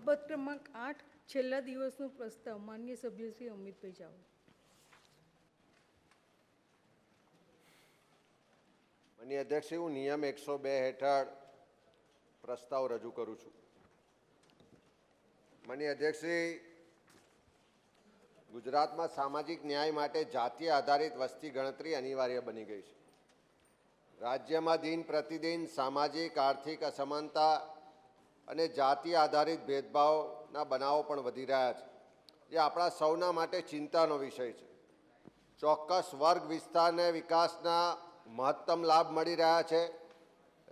બાબત ક્રમાંક 8 છેલ્લા દિવસનો પ્રસ્તાવ માન્ય સભ્ય શ્રી અમિતભાઈ ચાવડા. માનનીય અધ્યક્ષ, હું નિયમ 102 હેઠળ પ્રસ્તાવ રજૂ કરું છું. માનનીય અધ્યક્ષ, ગુજરાતમાં સામાજિક ન્યાય માટે જાતીય આધારિત વસ્તી ગણતરી અનિવાર્ય બની ગઈ છે. રાજ્યમાં દિન પ્રતિદિન સામાજિક આર્થિક અસમાનતા અને જાતીય આધારિત ભેદભાવના બનાવો પણ વધી રહ્યા છે, જે આપણા સૌના માટે ચિંતાનો વિષય છે. ચોક્કસ વર્ગ વિસ્તારને વિકાસના મહત્તમ લાભ મળી રહ્યા છે.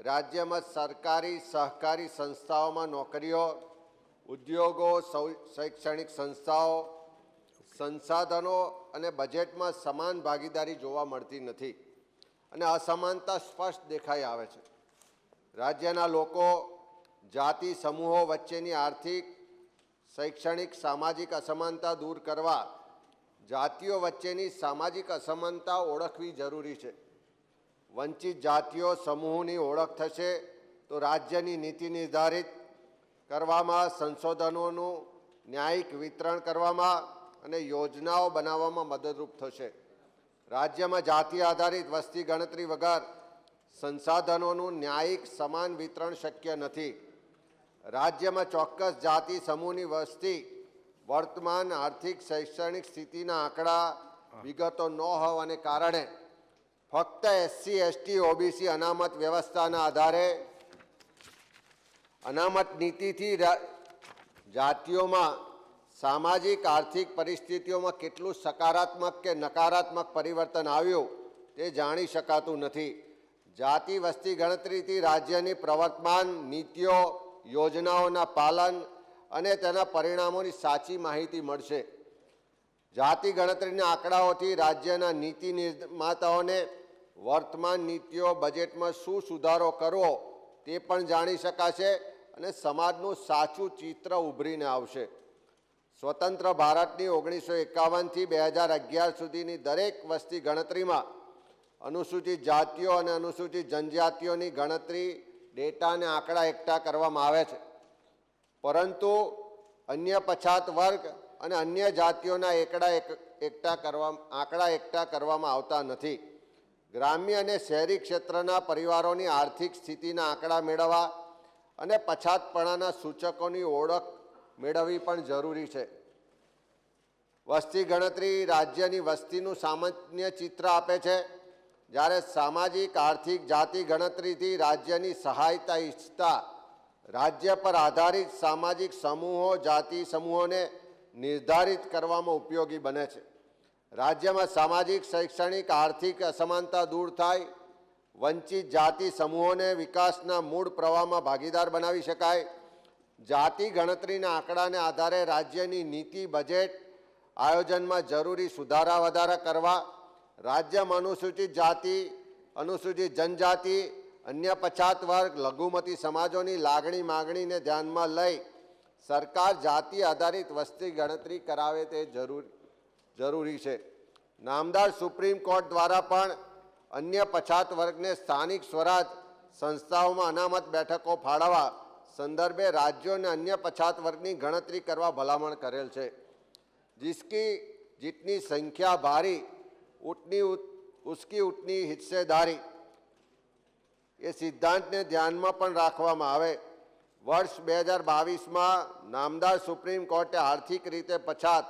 રાજ્યમાં સરકારી સહકારી સંસ્થાઓમાં નોકરીઓ, ઉદ્યોગો, શૈક્ષણિક સંસ્થાઓ, સંસાધનો અને બજેટમાં સમાન ભાગીદારી જોવા મળતી નથી અને અસમાનતા સ્પષ્ટ દેખાઈ આવે છે. રાજ્યના લોકો, જાતિ સમૂહો વચ્ચેની આર્થિક, શૈક્ષણિક, સામાજિક અસમાનતા દૂર કરવા જાતિઓ વચ્ચેની સામાજિક અસમાનતા ઓળખવી જરૂરી છે. વંચિત જાતિઓ સમૂહોની ઓળખ થશે તો રાજ્યની નીતિ નિર્ધારિત કરવામાં, સંશોધનોનું ન્યાયિક વિતરણ કરવામાં અને યોજનાઓ બનાવવામાં મદદરૂપ થશે. રાજ્યમાં જાતિ આધારિત વસ્તી ગણતરી વગર સંસાધનોનું ન્યાયિક સમાન વિતરણ શક્ય નથી. રાજ્યમાં ચોક્કસ જાતિ સમૂહની વસ્તી વર્તમાન આર્થિક શૈક્ષણિક સ્થિતિના આંકડા વિગતો ન હોવાને કારણે ફક્ત એસસી, એસટી, ઓબીસી અનામત વ્યવસ્થાના આધારે અનામત નીતિથી જાતિઓમાં સામાજિક આર્થિક પરિસ્થિતિઓમાં કેટલું સકારાત્મક કે નકારાત્મક પરિવર્તન આવ્યું તે જાણી શકાતું નથી. જાતિ વસ્તી ગણતરીથી રાજ્યની પ્રવર્તમાન નીતિઓ, યોજનાઓના પાલન અને તેના પરિણામોની સાચી માહિતી મળશે. જાતિ ગણતરીના આંકડાઓથી રાજ્યના નીતિ નિર્માતાઓને વર્તમાન નીતિઓ, બજેટમાં શું સુધારો કરવો તે પણ જાણી શકાશે અને સમાજનું સાચું ચિત્ર ઉભરીને આવશે. સ્વતંત્ર ભારતની 1951થી 2011 સુધીની દરેક વસ્તી ગણતરીમાં અનુસૂચિત જાતિઓ અને અનુસૂચિત જનજાતિઓની ગણતરી ડેટા અને આંકડા એકઠા કરવામાં આવે છે, પરંતુ અન્ય પછાત વર્ગ અને અન્ય જાતિઓના આંકડા એકઠા કરવામાં આવતા નથી. ગ્રામ્ય અને શહેરી ક્ષેત્રના પરિવારોની આર્થિક સ્થિતિના આંકડા મેળવવા અને પછાતપણાના સૂચકોની ઓળખ મેળવવી પણ જરૂરી છે. વસ્તી ગણતરી રાજ્યની વસ્તીનું સામાન્ય ચિત્ર આપે છે, જ્યારે સામાજિક આર્થિક જાતિ ગણતરીથી રાજ્યની સહાયતા ઈચ્છતા રાજ્ય પર આધારિત સામાજિક સમૂહો, જાતિ સમૂહોને નિર્ધારિત કરવામાં ઉપયોગી બને છે. રાજ્યમાં સામાજિક, શૈક્ષણિક, આર્થિક અસમાનતા દૂર થાય, વંચિત જાતિ સમૂહોને વિકાસના મૂળ પ્રવાહમાં ભાગીદાર બનાવી શકાય. જાતિ ગણતરીના આંકડાને આધારે રાજ્યની નીતિ, બજેટ આયોજનમાં જરૂરી સુધારા વધારા કરવા, રાજ્યમાં અનુસૂચિત જાતિ, અનુસૂચિત જનજાતિ, અન્ય પછાત વર્ગ, લઘુમતી સમાજોની લાગણી માગણીને ધ્યાનમાં લઈ સરકાર જાતિ આધારિત વસ્તી ગણતરી કરાવે તે જરૂરી છે. નામદાર સુપ્રીમ કોર્ટ દ્વારા પણ અન્ય પછાત વર્ગને સ્થાનિક સ્વરાજ સંસ્થાઓમાં અનામત બેઠકો ફાળવવા સંદર્ભે રાજ્યો અને અન્ય પછાત વર્ગની ગણતરી કરવા ભલામણ કરેલ છે. जितनी संख्या भारी उसकी उतनी हिस्सेदारी ये सिद्धांत ने ध्यान में पण राखवामां आवे. वर्ष 2022 में नामदार सुप्रीम कोर्टे आर्थिक रीते पछात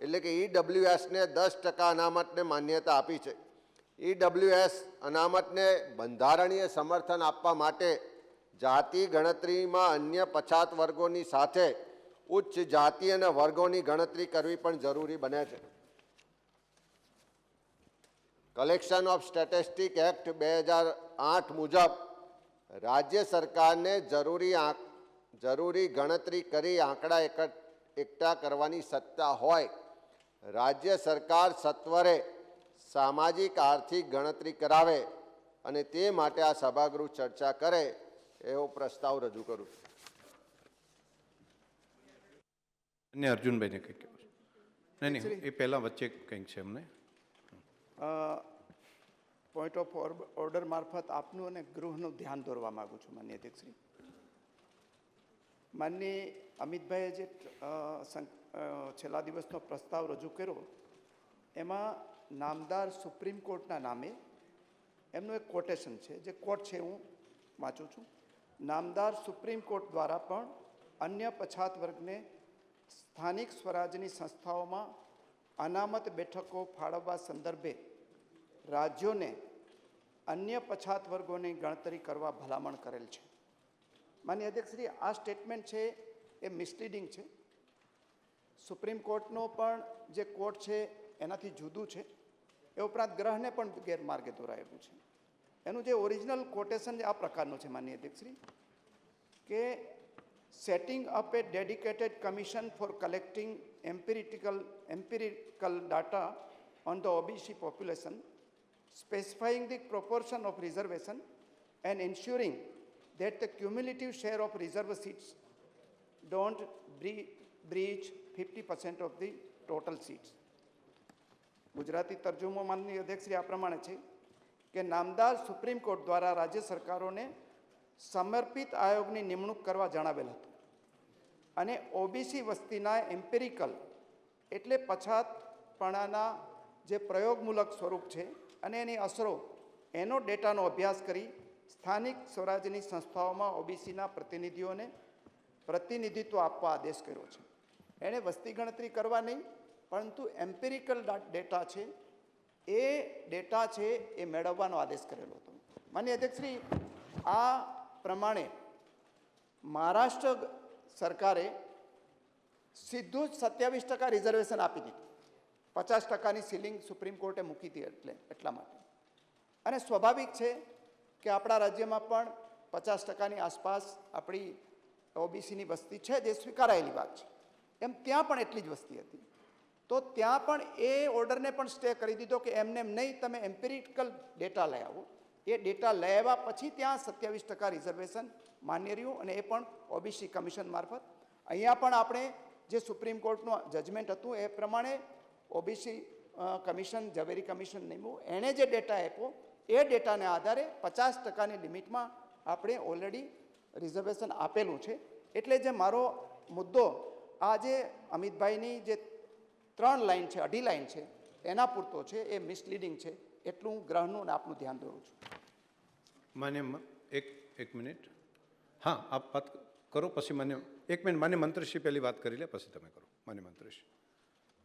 एटले के ईडब्ल्यूएस ने 10% अनामत ने मान्यता आपी है. ईडब्ल्यूएस अनामत ने बंधारणीय समर्थन आपवा माटे जाति गणतरी में अन्य पछात वर्गोनी साथे उच्च जाति अने वर्गोनी गणतरी करवी पण जरूरी बने छे. कलेक्शन ऑफ स्टेटिस्टिक एक्ट 2008 मुजब राज्य सरकार ने जरूरी गणतरी करी आंकड़ा एकठा करवानी सत्ता होय. राज्य सरकार सत्वरे सामाजिक आर्थिक गणतरी करावे अने ते माटे आ सभागृह चर्चा करे एवो प्रस्ताव रजू करूं. अर्जुन भाई ने कहीं नहीं ये पहला वच्चे कहीं है हमने पॉइंट ऑफ ऑर्डर मार्फत आपनु अने गृहनु ध्यान दौरवा मागू छूं माननीय अध्यक्षश्री. માનની અમિતભાઈએ જે છેલ્લા દિવસનો પ્રસ્તાવ રજૂ કર્યો એમાં નામદાર સુપ્રીમ કોર્ટના નામે એમનું એક કોટેશન છે, જે કોટ છે હું વાંચું છું. નામદાર સુપ્રીમ કોર્ટ દ્વારા પણ અન્ય પછાત વર્ગને સ્થાનિક સ્વરાજની સંસ્થાઓમાં અનામત બેઠકો ફાળવવા સંદર્ભે રાજ્યોને અન્ય પછાત વર્ગોની ગણતરી કરવા ભલામણ કરેલ છે. માનનીય અધ્યક્ષશ્રી, આ સ્ટેટમેન્ટ છે એ મિસલીડિંગ છે. સુપ્રીમ કોર્ટનો પણ જે કોર્ટ છે એનાથી જુદું છે. એ ઉપરાંત ગ્રહને પણ ગેરમાર્ગે દોરાયેલું છે. એનું જે ઓરિજિનલ કોટેશન આ પ્રકારનું છે માનનીય અધ્યક્ષશ્રી, કે setting up A dedicated commission four collecting empirical data on the OBC population, specifying the proportion of reservation and ensuring that the cumulative share of reserve seats don't breach 50% of the total seats. Gujarati તર્જુમો માનનીય અધ્યક્ષશ્રી આ પ્રમાણે છે કે નામદાર supreme court દ્વારા રાજ્ય સરકારોને સમર્પિત આયોગની નિમણૂક કરવા જણાવેલ હતું અને ઓબીસી વસ્તીના એમ્પિરિકલ એટલે પછાતપણાના જે પ્રયોગમૂલક સ્વરૂપ છે અને એની અસરો એનો ડેટાનો અભ્યાસ કરી સ્થાનિક સ્વરાજ્યની સંસ્થાઓમાં ઓબીસીના પ્રતિનિધિઓને પ્રતિનિધિત્વ આપવા આદેશ કર્યો છે. એણે વસ્તી ગણતરી કરવા નહીં, પરંતુ એમ્પિરિકલ ડેટા છે એ ડેટા છે એ મેળવવાનો આદેશ કરેલો હતો. માનનીય અધ્યક્ષશ્રી, આ પ્રમાણે મહારાષ્ટ્ર સરકારે સીધું જ 27% રિઝર્વેશન આપી દીધું. 50%ની સીલિંગ સુપ્રીમ કોર્ટે મૂકી હતી એટલા માટે. અને સ્વાભાવિક છે કે આપણા રાજ્યમાં પણ 50%ની આસપાસ આપણી ઓબીસીની વસ્તી છે, જે સ્વીકારાયેલી વાત છે. એમ ત્યાં પણ એટલી જ વસ્તી હતી. તો ત્યાં પણ એ ઓર્ડરને પણ સ્ટે કરી દીધો કે એમને એમ નહીં, તમે એમ્પિરિકલ ડેટા લઈ આવો. એ ડેટા લઈ આવ્યા પછી ત્યાં 27% રિઝર્વેશન માન્ય રહ્યું, અને એ પણ ઓબીસી કમિશન મારફત. અહીંયા પણ આપણે જે સુપ્રીમ કોર્ટનું જજમેન્ટ હતું એ પ્રમાણે ઓબીસી કમિશન, ઝવેરી કમિશન નિમ્યું, એણે જે ડેટા આપ્યો એ ડેટાને આધારે 50%ની લિમિટમાં આપણે ઓલરેડી રિઝર્વેશન આપેલું છે. એટલે જે મારો મુદ્દો આ જે અમિતભાઈની જે 3 લાઈન છે, 2.5 લાઈન છે, એના પૂરતો છે. એ મિસલીડિંગ છે. એટલું હું ગ્રહનું અને આપનું ધ્યાન દોરું છું. માન્ય એક મિનિટ. હા, આપ વાત કરો પછી માન્ય એક મિનિટ. માન્ય મંત્રીશ્રી પહેલી વાત કરી લે, પછી તમે કરો. માન્ય મંત્રીશ્રી.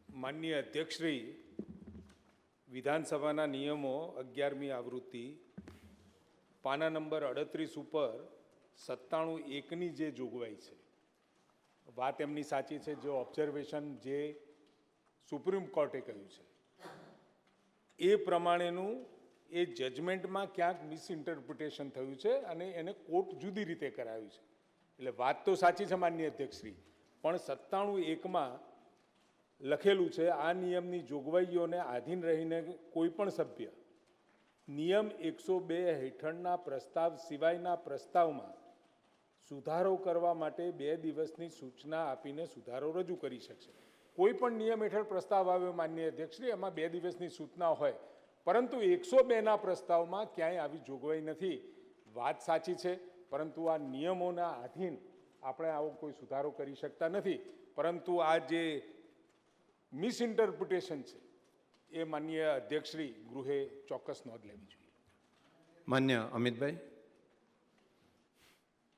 માનનીય અધ્યક્ષશ્રી, વિધાનસભાના નિયમો 11મી આવૃત્તિ પાના નંબર 38 ઉપર 97(1) જે જોગવાઈ છે, વાત એમની સાચી છે. જે ઓબ્ઝર્વેશન જે સુપ્રીમ કોર્ટે કહ્યું છે એ પ્રમાણેનું એ જજમેન્ટમાં ક્યાંક મિસઇન્ટરપ્રિટેશન થયું છે અને એને કોર્ટ જુદી રીતે કરાયું છે. એટલે વાત તો સાચી છે માનનીય અધ્યક્ષશ્રી, પણ 97(1) લખેલું છે આ નિયમની જોગવાઈઓને આધીન રહીને કોઈ પણ સભ્ય નિયમ 102 હેઠળના પ્રસ્તાવ સિવાયના પ્રસ્તાવમાં સુધારો કરવા માટે 2 દિવસની સૂચના આપીને સુધારો રજૂ કરી શકશે. કોઈ પણ નિયમ હેઠળ પ્રસ્તાવ આવ્યો માનનીય અધ્યક્ષશ્રી, એમાં 2 દિવસની સૂચના હોય, પરંતુ 102ના પ્રસ્તાવમાં ક્યાંય આવી જોગવાઈ નથી. વાત સાચી છે, પરંતુ આ નિયમોના આધીન આપણે આવો કોઈ સુધારો કરી શકતા નથી. પરંતુ આ જે મિસઇન્ટરપ્રિટેશન છે એ માનનીય અધ્યક્ષશ્રી ગૃહે ચોક્કસ નોંધ લેવી જોઈએ. માન્ય અમિતભાઈ.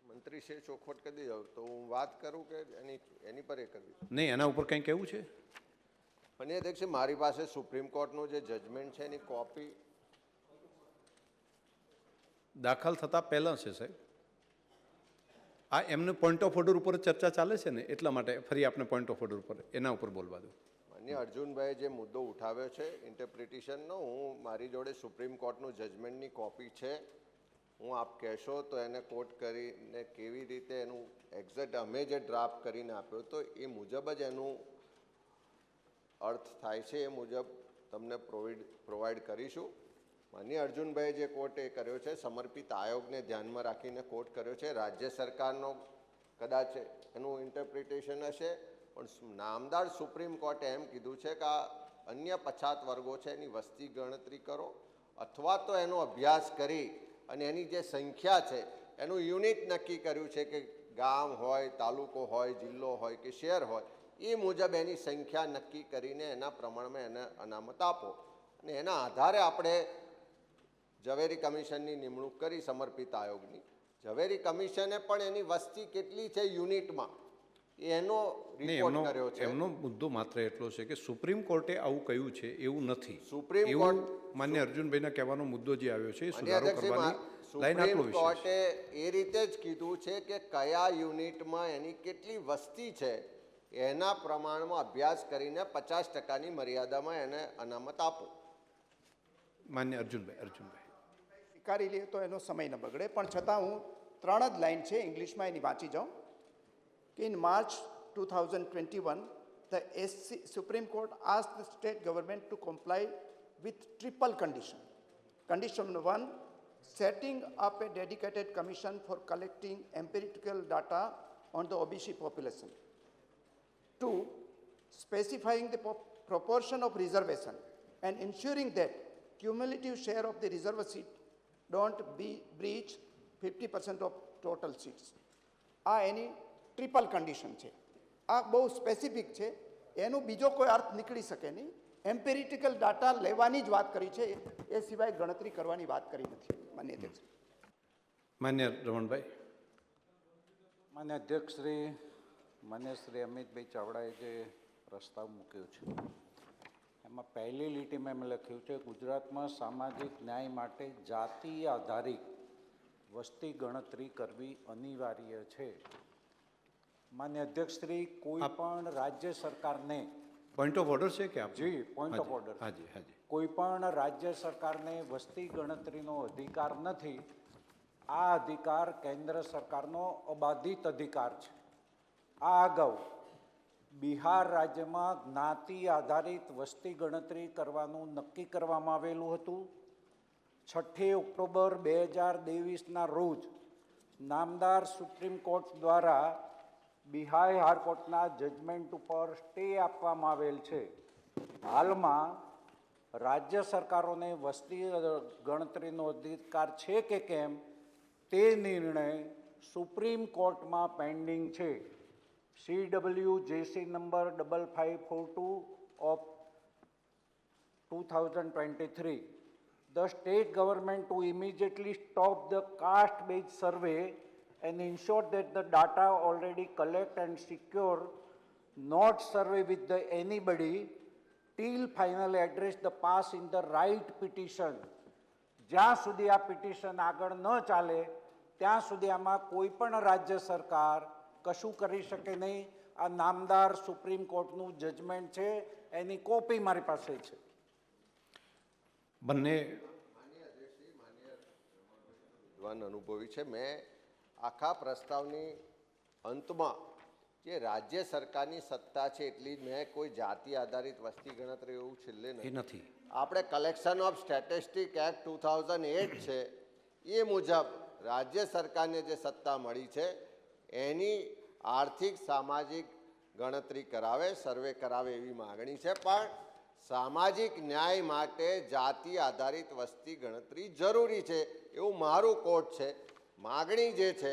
મંત્રીશ્રીએ ચોખવટ કરી દીધો તો હું વાત કરું કે એની પર એ કરવી? નહીં, એના ઉપર કંઈ કહેવું છે? માનનીય અધ્યક્ષ, મારી પાસે સુપ્રીમ કોર્ટનું જે જજમેન્ટ છે એની કોપી દાખલ થતાં પહેલાં છે સાહેબ. આ એમને પોઈન્ટ ઓફ ઓર્ડર ઉપર ચર્ચા ચાલે છે ને, એટલા માટે ફરી આપણે પોઈન્ટ ઓફ ઓર્ડર ઉપર એના ઉપર બોલવા દો. માનનીય અર્જુનભાઈએ જે મુદ્દો ઉઠાવ્યો છે ઇન્ટરપ્રિટેશનનો, મારી જોડે સુપ્રીમ કોર્ટનું જજમેન્ટની કોપી છે. હું આપ કહેશો તો એને કોટ કરીને કેવી રીતે એનું એક્ઝેક્ટ અમે જે ડ્રાફ્ટ કરીને આપ્યો તો એ મુજબ જ એનું અર્થ થાય છે, એ મુજબ તમને પ્રોવાઈડ કરીશું. માનનીય અર્જુનભાઈએ જે કોર્ટ એ કર્યો છે, સમર્પિત આયોગને ધ્યાનમાં રાખીને કોર્ટ કર્યો છે. રાજ્ય સરકારનો કદાચ એનું ઇન્ટરપ્રિટેશન હશે, પણ નામદાર સુપ્રીમ કોર્ટે એમ કીધું છે કે આ અન્ય પછાત વર્ગો છે એની વસ્તી ગણતરી કરો, અથવા તો એનો અભ્યાસ કરી અને એની જે સંખ્યા છે એનું યુનિટ નક્કી કર્યું છે કે ગામ હોય, તાલુકો હોય, જિલ્લો હોય કે શહેર હોય, એ મુજબ એની સંખ્યા નક્કી કરીને એના પ્રમાણમાં એને અનામત આપો. અને એના આધારે આપણે ઝવેરી કમિશનની નિમણૂક કરી, સમર્પિત આયોગની. ઝવેરી કમિશને પણ એની વસ્તી કેટલી છે યુનિટમાં એનો રિપોર્ટ કર્યો છે. એમનો મુદ્દો માત્ર એટલો છે કે સુપ્રીમ કોર્ટે આવું કહ્યું છે એવું નથી. સુપ્રીમ એવું કોર્ટ માન્ય અર્જુનભાઈના કહેવાનો મુદ્દો જે આવ્યો છે એ અને સુધારો કરવાની લાઈન આટલો સુપ્રીમ વિષય છે. કોર્ટે એ રીતે જ કીધું છે કે કયા યુનિટમાં એની કેટલી વસ્તી છે એના પ્રમાણમાં અભ્યાસ કરીને 50%ની મર્યાદામાં એને અનામત આપો. માન્ય અર્જુનભાઈ સ્વીકારી લે તો એનો સમય ન બગડે, પણ છતાં હું 3 જ લાઈન છે ઇંગ્લિશમાં એની વાંચી જાઉં કે in March 2021 the Supreme Court asked the state government to comply with triple condition. Condition 1, setting up a dedicated commission for collecting empirical data on the OBC population. 2, specifying the proportion of reservation and ensuring that cumulative share of the reserve seat don't breach 50% of total seats. આ એની triple condition છે. આ બહુ specific છે, એનો બીજો કોઈ અર્થ નીકળી શકે નહીં. એમ્પેરિટિકલ ડાટા લેવાની જ વાત કરી છે, એ સિવાય ગણતરી કરવાની વાત કરી નથી. માન્ય અધ્યક્ષ. માન્ય રમણભાઈ. માન્ય અધ્યક્ષ શ્રી, માન્ય શ્રી અમિતભાઈ ચાવડાએ જે પ્રસ્તાવ મૂક્યો છે એમાં પહેલી લીટીમાં એમ લખ્યું છે ગુજરાતમાં સામાજિક ન્યાય માટે જાતિ આધારિત વસ્તી ગણતરી કરવી અનિવાર્ય છે. માન્ય અધ્યક્ષ શ્રી, કોઈ પણ રાજ્ય સરકારને પોઈન્ટ ઓફ ઓર્ડર છે કે આપ? જી, પોઈન્ટ ઓફ ઓર્ડર. હાજી હાજી. કોઈ પણ રાજ્ય સરકારને વસ્તી ગણતરીનો અધિકાર નથી. આ અધિકાર કેન્દ્ર સરકારનો અબાધિત અધિકાર છે. આ અગાઉ બિહાર રાજ્યમાં જ્ઞાતિ આધારિત વસ્તી ગણતરી કરવાનું નક્કી કરવામાં આવેલું હતું. 6 ઓક્ટોબર 2023ના રોજ નામદાર સુપ્રીમ કોર્ટ દ્વારા બિહાર હાઈકોર્ટના જજમેન્ટ ઉપર સ્ટે આપવામાં આવેલ છે. હાલમાં રાજ્ય સરકારોને વસ્તી ગણતરીનો અધિકાર છે કે કેમ તે નિર્ણય સુપ્રીમ કોર્ટમાં પેન્ડિંગ છે. CWJC number 5542 of 2023. The state government to immediately stop the caste-based survey and ensure that the data already collect and secure not survey with the anybody till finally address the pass in the right petition. જ્યાં સુધી આ petition આગળ ન ચાલે ત્યાં સુધી આમાં કોઈ પણ રાજ્ય સરકાર કશું કરી શકે નહીં. આ નામદાર સુપ્રીમ કોર્ટનું જજમેન્ટ છે, એની કોપી મારી પાસે છે. બંને વિદ્વાન અનુભવી છે. મેં આખા પ્રસ્તાવની અંતમાં જે રાજ્ય સરકારની સત્તા છે એટલી જ મેં કોઈ જાતિ આધારિત વસ્તી ગણતરી એવું છેલ્લે એ નથી. આપણે કલેક્શન ઓફ સ્ટેટિસ્ટિક એક્ટ 2008 છે એ મુજબ રાજ્ય સરકારને જે સત્તા મળી છે એની આર્થિક સામાજિક ગણતરી કરાવે, સર્વે કરાવે એવી માગણી છે. પણ સામાજિક ન્યાય માટે જાતિ આધારિત વસ્તી ગણતરી જરૂરી છે એવું મારું કોર્ટ છે. માગણી જે છે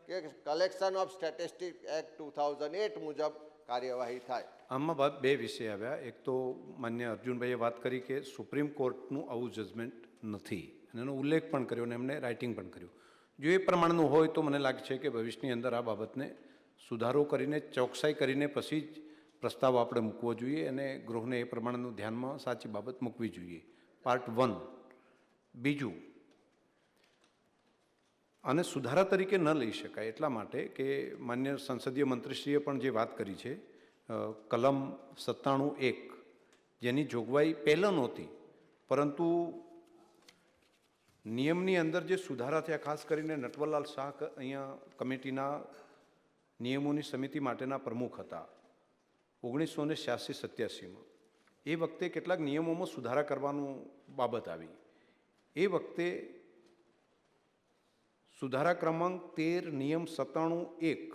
કે કલેક્શન ઓફ સ્ટેટિસ્ટિક એક્ટ 2008 મુજબ કાર્યવાહી થાય. આમાં બે વિષય આવ્યા. એક તો માન્ય અર્જુનભાઈએ વાત કરી કે સુપ્રીમ કોર્ટનું આવું જજમેન્ટ નથી અને એનો ઉલ્લેખ પણ કર્યો અને એમને રાઇટિંગ પણ કર્યું. જો એ પ્રમાણનું હોય તો મને લાગે છે કે ભવિષ્યની અંદર આ બાબતને સુધારો કરીને ચોકસાઈ કરીને પછી જ પ્રસ્તાવ આપણે મૂકવો જોઈએ અને ગૃહને એ પ્રમાણેનું ધ્યાનમાં સાચી બાબત મૂકવી જોઈએ. પાર્ટ 1. બીજું, આને સુધારા તરીકે ન લઈ શકાય એટલા માટે કે માન્ય સંસદીય મંત્રીશ્રીએ પણ જે વાત કરી છે કલમ 97(1) જેની જોગવાઈ પહેલાં નહોતી, પરંતુ નિયમની અંદર જે સુધારા થયા, ખાસ કરીને નટવરલાલ શાહ અહીંયા કમિટીના નિયમોની સમિતિ માટેના પ્રમુખ હતા 1986-87માં. એ વખતે કેટલાક નિયમોમાં સુધારા કરવાનું બાબત આવી. એ વખતે સુધારા ક્રમાંક 13 નિયમ 97(1)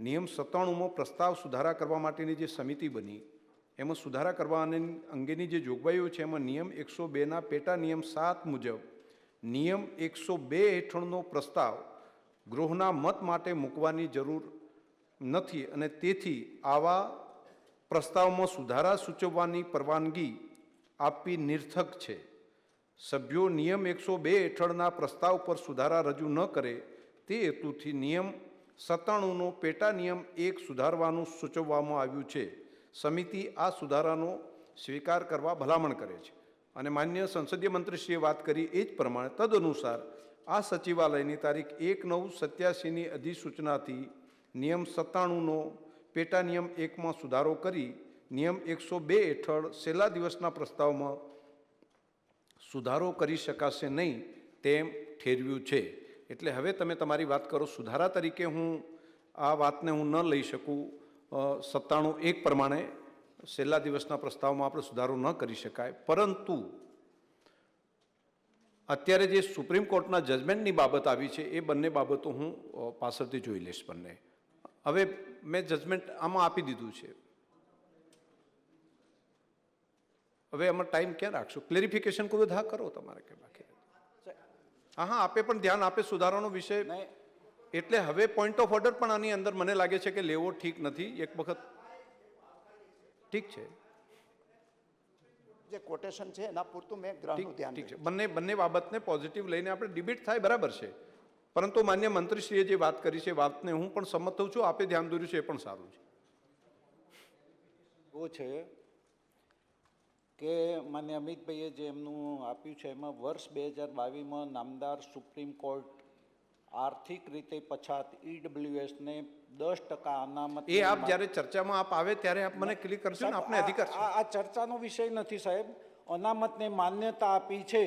નિયમ 97માં પ્રસ્તાવ સુધારા કરવા માટેની જે સમિતિ બની એમાં સુધારા કરવા અંગેની જે જોગવાઈઓ છે એમાં નિયમ 102ના પેટા નિયમ 7 મુજબ નિયમ 102 હેઠળનો પ્રસ્તાવ ગૃહના મત માટે મૂકવાની જરૂર નથી અને તેથી આવા પ્રસ્તાવમાં સુધારા સૂચવવાની પરવાનગી આપવી નિર્થક છે. સભ્યો નિયમ 102 હેઠળના પ્રસ્તાવ પર સુધારા રજૂ ન કરે તે હેતુથી નિયમ 97નો પેટા નિયમ 1 સુધારવાનું સૂચવવામાં આવ્યું છે. સમિતિ આ સુધારાનો સ્વીકાર કરવા ભલામણ કરે છે અને માન્ય સંસદીય મંત્રીશ્રીએ વાત કરી એ જ પ્રમાણે તદનુસાર આ સચિવાલયની તારીખ 1/9/87ની અધિસૂચનાથી નિયમ 97નો પેટા નિયમ 1માં સુધારો કરી નિયમ 102 હેઠળ છેલ્લા દિવસના પ્રસ્તાવમાં સુધારો કરી શકાશે નહીં તેમ ઠેરવ્યું છે. એટલે હવે તમે તમારી વાત કરો. સુધારા તરીકે હું આ વાતને હું ન લઈ શકું. 97(1) પ્રમાણે છેલ્લા દિવસના પ્રસ્તાવમાં આપણે સુધારો ન કરી શકાય, પરંતુ અત્યારે જે સુપ્રીમ કોર્ટના જજમેન્ટની બાબત આવી છે એ બંને બાબતો હું પાછળથી જોઈ લઈશ. બંને હવે મેં જજમેન્ટ આમાં આપી દીધું છે. હવે આમાં ટાઈમ ક્યાં રાખશો? ક્લેરિફિકેશન કોઈ હા કરો તમારે કે બાકી? હા, આપે પણ ધ્યાન આપે સુધારાનો વિષય. એટલે હવે પોઈન્ટ ઓફ ઓર્ડર પણ આની અંદર મને લાગે છે કે લેવો ઠીક નથી. એક વખત ઠીક છે, જે કોટેશન છે એના પૂરતું મેં ગ્રહનું ધ્યાન ઠીક છે. રાખ્યું. બંને બાબતને પોઝિટિવ લઈને આપણે ડિબેટ થાય બરાબર છે, પરંતુ માન્ય મંત્રીશ્રીએ જે વાત કરી છે વાતને હું પણ સંમત થઉં છું. આપે ધ્યાન દોર્યું છે એ પણ સારું છે. એવું છે કે માન્ય અમિતભાઈએ જે એમનું આપ્યું છે એમાં વર્ષ 2022માં નામદાર સુપ્રીમ કોર્ટ આર્થિક રીતે પછાત EWSને 10% અનામત. એ આપ જ્યારે ચર્ચામાં આપ આવે ત્યારે આપ મને ક્લિક કરજો ને, આપને અધિકાર છે. આ ચર્ચાનો વિષય નથી સાહેબ. અનામતને માન્યતા આપી છે.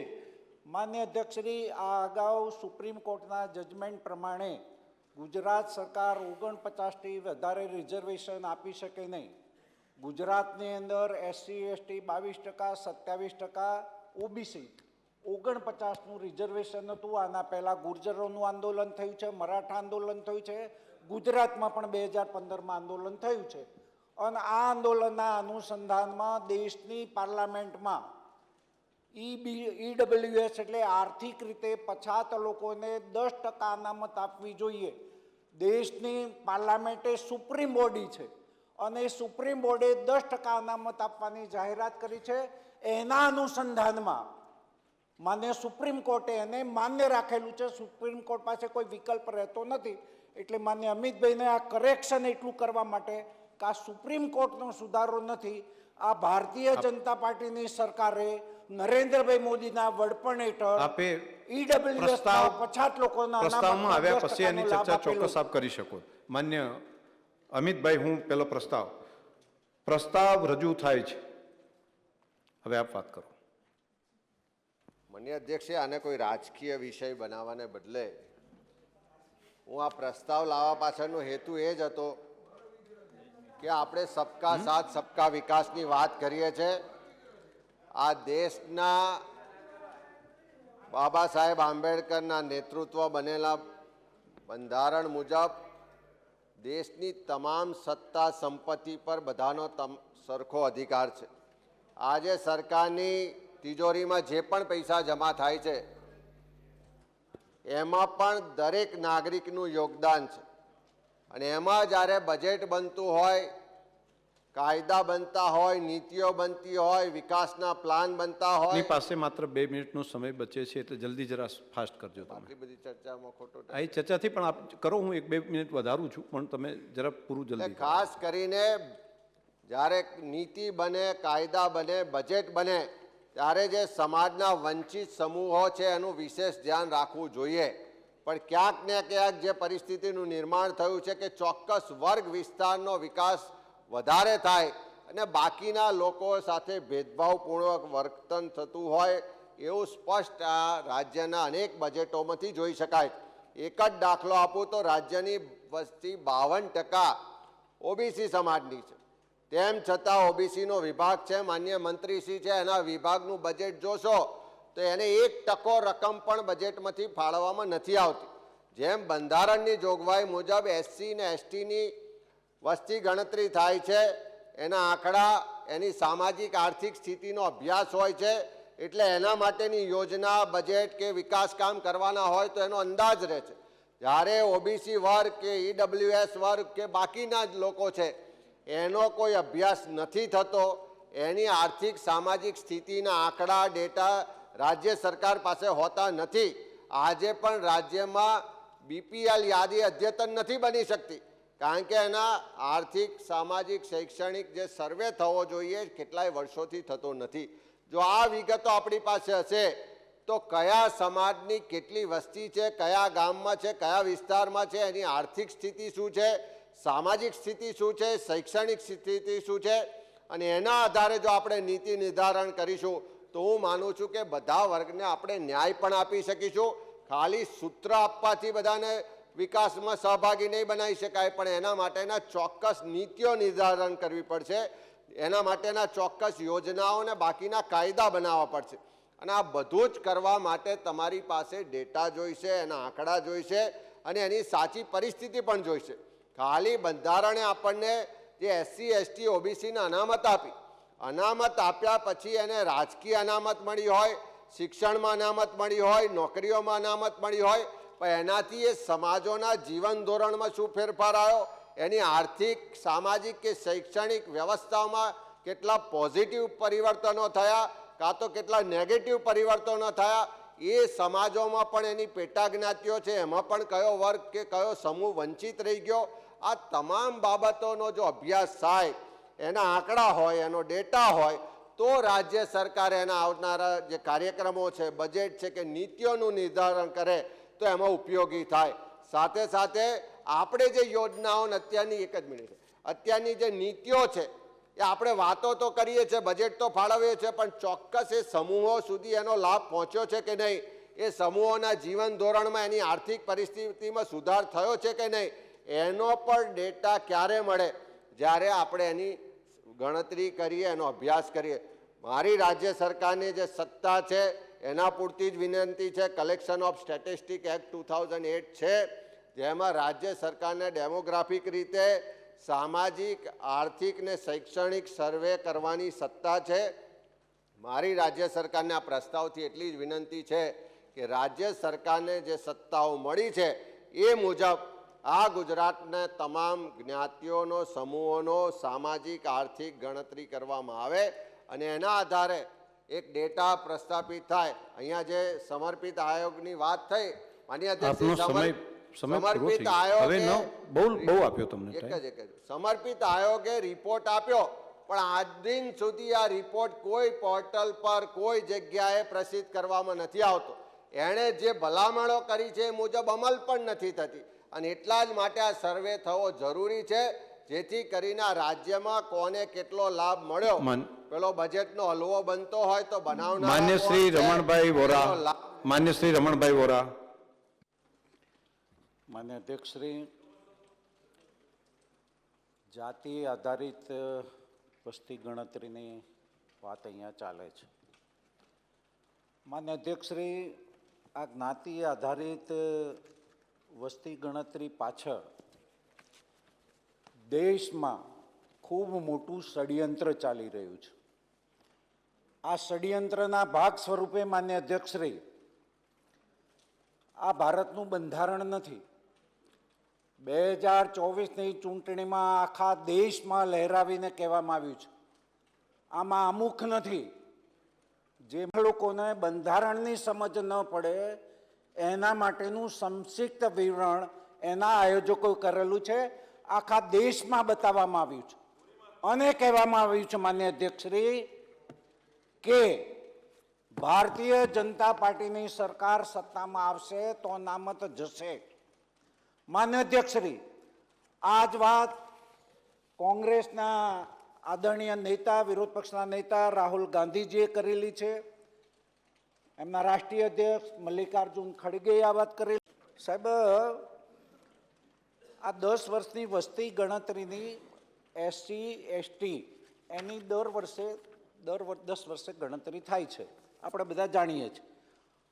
માન્ય અધ્યક્ષશ્રી, આ અગાઉ સુપ્રીમ કોર્ટના જજમેન્ટ પ્રમાણે ગુજરાત સરકાર 49થી વધારે રિઝર્વેશન આપી શકે નહીં. ગુજરાતની અંદર SC ST 22%, 27%, OBC 49નું રિઝર્વેશન હતું. આના પહેલાં ગુર્જરોનું આંદોલન થયું છે, મરાઠા આંદોલન થયું છે, ગુજરાતમાં પણ 2015માં આંદોલન થયું છે. અને આ આંદોલનના અનુસંધાનમાં દેશની પાર્લામેન્ટમાં EWS એટલે આર્થિક રીતે પછાત લોકોને 10% અનામત આપવી જોઈએ. દેશની પાર્લામેન્ટે સુપ્રીમ બોડી છે અને સુપ્રીમ બોર્ડે 10% અનામત આપવાની જાહેરાત કરી છે. એના અનુસંધાનમાં માન્ય સુપ્રીમ કોર્ટે એને માન્ય રાખેલું છે. સુપ્રીમ કોર્ટ પાસે કોઈ વિકલ્પ રહેતો નથી. એટલે માન્ય અમિતભાઈને આ કરેક્શન એટલું કરવા માટે કે આ સુપ્રીમ કોર્ટનો સુધારો નથી, આ ભારતીય જનતા પાર્ટીની સરકારે નરેન્દ્રભાઈ મોદીના વડપણ હેઠળ આપે EWS પછાત લોકોના પ્રસ્તાવમાં આવ્યા પછી એની ચર્ચા ચોક્કસ આપ કરી શકો. માન્ય અમિતભાઈ, હું પેલો પ્રસ્તાવ રજૂ થાય છે. હવે આપ વાત કરો. માન્ય અધ્યક્ષે આને કોઈ રાજકીય વિષય બનાવવાને બદલે હું આ પ્રસ્તાવ લાવવા પાછળનો હેતુ એ જ હતો કે આપણે સબકા સાથ સબકા વિકાસની વાત કરીએ છીએ. આ દેશના બાબા સાહેબ આંબેડકરના નેતૃત્વ બનેલા બંધારણ મુજબ દેશની તમામ સત્તા સંપત્તિ પર બધાનો સરખો અધિકાર છે. આજે સરકારની તિજોરીમાં જે પણ પૈસા જમા થાય છે એમાં પણ દરેક નાગરિકનું યોગદાન છે. અને એમાં જ્યારે બજેટ બનતું હોય, કાયદા બનતા હોય, નીતિઓ બનતી હોય, વિકાસના પ્લાન બનતા હોય. આપની પાસે માત્ર 2 મિનિટનો સમય બચે છે, એટલે જલ્દી જરા ફાસ્ટ કરજો તમે. આટલી બધી ચર્ચામાં ખોટો આ એ ચર્ચાથી પણ આપ કરો. હું 1-2 મિનિટ વધારું છું, પણ તમે જરા પૂરું જલ્દી કરો. ખાસ કરીને જ્યારે નીતિ બને, કાયદા બને, બજેટ બને ત્યારે જે સમાજના વંચિત સમૂહો છે એનું વિશેષ ધ્યાન રાખવું જોઈએ. પણ ક્યાંક ને ક્યાંક જે પરિસ્થિતિનું નિર્માણ થયું છે કે ચોક્કસ વર્ગ વિસ્તારનો વિકાસ વધારે થાય અને બાકીના લોકો સાથે ભેદભાવપૂર્વક વર્તન થતું હોય એવું સ્પષ્ટ આ રાજ્યના અનેક બજેટોમાંથી જોઈ શકાય. એક જ દાખલો આપું તો રાજ્યની વસ્તી 52% OBC સમાજની છે. તેમ છતાં OBCનો વિભાગ છે, માન્ય મંત્રીશ્રી છે, એના વિભાગનું બજેટ જોશો તો એને 1% રકમ પણ બજેટમાંથી ફાળવવામાં નથી આવતી. જેમ બંધારણની જોગવાઈ મુજબ SC ને STની વસ્તી ગણતરી થાય છે, એના આંકડા એની સામાજિક આર્થિક સ્થિતિનો અભ્યાસ હોય છે, એટલે એના માટેની યોજના, બજેટ કે વિકાસ કામ કરવાના હોય તો એનો અંદાજ રહે છે. જ્યારે ઓબીસી વર્ગ કે ઈડબ્લ્યુએસ વર્ગ કે બાકીના જ લોકો છે એનો કોઈ અભ્યાસ નથી થતો, એની આર્થિક સામાજિક સ્થિતિના આંકડા ડેટા રાજ્ય સરકાર પાસે હોતા નથી. આજે પણ રાજ્યમાં બીપીએલ યાદી અદ્યતન નથી બની શકતી, કારણ કે એના આર્થિક સામાજિક શૈક્ષણિક જે સર્વે થવો જોઈએ કેટલાય વર્ષોથી થતો નથી. જો આ વિગતો આપણી પાસે હશે તો કયા સમાજની કેટલી વસ્તી છે, કયા ગામમાં છે, કયા વિસ્તારમાં છે, એની આર્થિક સ્થિતિ શું છે, સામાજિક સ્થિતિ શું છે, શૈક્ષણિક સ્થિતિ શું છે, અને એના આધારે જો આપણે નીતિ નિર્ધારણ કરીશું તો હું માનું છું કે બધા વર્ગને આપણે ન્યાય પણ આપી શકીશું. ખાલી સૂત્ર આપવાથી બધાને વિકાસમાં સહભાગી નહીં બનાવી શકાય, પણ એના માટેના ચોક્કસ નીતિઓ નિર્ધારણ કરવી પડશે, એના માટેના ચોક્કસ યોજનાઓ અને બાકીના કાયદા બનાવવા પડશે. અને આ બધું જ કરવા માટે તમારી પાસે ડેટા જોઈશે, એના આંકડા જોઈશે અને એની સાચી પરિસ્થિતિ પણ જોઈશે. ખાલી બંધારણે આપણને જે એસસી એસટી ઓબીસીને અનામત આપી, અનામત આપ્યા પછી એને રાજકીય અનામત મળી હોય, શિક્ષણમાં અનામત મળી હોય, નોકરીઓમાં અનામત મળી હોય, પણ એનાથી એ સમાજોના જીવન ધોરણમાં શું ફેરફાર આવ્યો, એની આર્થિક સામાજિક કે શૈક્ષણિક વ્યવસ્થાઓમાં કેટલા પોઝિટિવ પરિવર્તનો થયા કાં તો કેટલા નેગેટિવ પરિવર્તનો થયા, એ સમાજોમાં પણ એની પેટા જ્ઞાતિઓ છે એમાં પણ કયો વર્ગ કે કયો સમૂહ વંચિત રહી ગયો, આ તમામ બાબતોનો જો અભ્યાસ થાય, એના આંકડા હોય, એનો ડેટા હોય, તો રાજ્ય સરકાર એના આવનારા જે કાર્યક્રમો છે, બજેટ છે કે નીતિઓનું નિર્ધારણ કરે તો એમાં ઉપયોગી થાય. સાથે સાથે આપણે જે યોજનાઓ અત્યારની એક જ મિનિટ અત્યારની જે નીતિઓ છે એ આપણે વાતો તો કરીએ છીએ, બજેટ તો ફાળવીએ છીએ, પણ ચોક્કસ એ સમૂહો સુધી એનો લાભ પહોંચ્યો છે કે નહીં, એ સમૂહોના જીવન ધોરણમાં એની આર્થિક પરિસ્થિતિમાં સુધાર થયો છે કે નહીં, એનો પણ ડેટા ક્યારે મળે, જ્યારે આપણે એની ગણતરી કરીએ, એનો અભ્યાસ કરીએ. મારી રાજ્ય સરકારની જે સત્તા છે એના પૂરતી જ વિનંતી છે. કલેક્શન ઓફ સ્ટેટિસ્ટિક એક્ટ 2008 છે, જેમાં રાજ્ય સરકારને ડેમોગ્રાફિક રીતે સામાજિક આર્થિક ને શૈક્ષણિક સર્વે કરવાની સત્તા છે. મારી રાજ્ય સરકારને આ પ્રસ્તાવથી એટલી જ વિનંતી છે કે રાજ્ય સરકારને જે સત્તાઓ મળી છે એ મુજબ આ ગુજરાતના તમામ જ્ઞાતિઓનો સમૂહોનો સામાજિક આર્થિક ગણતરી કરવામાં આવે અને એના આધારે એક ડેટા પ્રસ્થાપિત થાય. અહીંયા જે સમર્પિત આયોગની વાત થઈ, માનનીય અધ્યક્ષ, સમર્પિત આયોગે બહુ આપ્યો તમને સમર્પિત આયોગે રિપોર્ટ આપ્યો, પણ આજ દિન સુધી આ રિપોર્ટ કોઈ પોર્ટલ પર કોઈ જગ્યાએ પ્રસિદ્ધ કરવામાં નથી આવતો. એણે જે ભલામણો કરી છે એ મુજબ અમલ પણ નથી થતી, અને એટલા જ માટે આ સર્વે થવો જરૂરી છે, જેથી કરીને આ રાજ્યમાં કોને કેટલો લાભ મળ્યો. પેલો બજેટનો હલવો બનતો હોય તો બનાવનાર માન્ય શ્રી રમણભાઈ વોરા. માન્ય અધ્યક્ષશ્રી, જાતિ આધારિત વસ્તી ગણતરીની વાત અહીંયા ચાલે છે. માન્ય અધ્યક્ષશ્રી, આ જ્ઞાતિ આધારિત વસ્તી ગણતરી પાછળ દેશમાં ખૂબ મોટું ષડયંત્ર ચાલી રહ્યું છે. આ ષડયંત્રના ભાગ સ્વરૂપે માન્ય અધ્યક્ષશ્રી, આ ભારતનું બંધારણ નથી. 2024ની ચૂંટણીમાં આખા દેશમાં લહેરાવીને કહેવામાં આવ્યું છે આમાં અમુક નથી. જે લોકોને બંધારણની સમજ ન પડે એના માટેનું સંક્ષિપ્ત વિવરણ એના આયોજકોએ કરેલું છે, આખા દેશમાં બતાવવામાં આવ્યું છે અને કહેવામાં આવ્યું છે માન્ય અધ્યક્ષશ્રી કે ભારતીય જનતા પાર્ટીની સરકાર સત્તામાં આવશે તો અનામત જશે. માન્ય અધ્યક્ષશ્રી, આ જ વાત કોંગ્રેસના આદરણીય નેતા, વિરોધ પક્ષના નેતા રાહુલ ગાંધીજીએ કરેલી છે. એમના રાષ્ટ્રીય અધ્યક્ષ મલ્લિકાર્જુન ખડગેએ આ વાત કરેલી. સાહેબ, આ 10 વર્ષની વસ્તી ગણતરીની એસસી એસટી એની દર 10 વર્ષે ગણતરી થાય છે, આપણે બધા જાણીએ છીએ.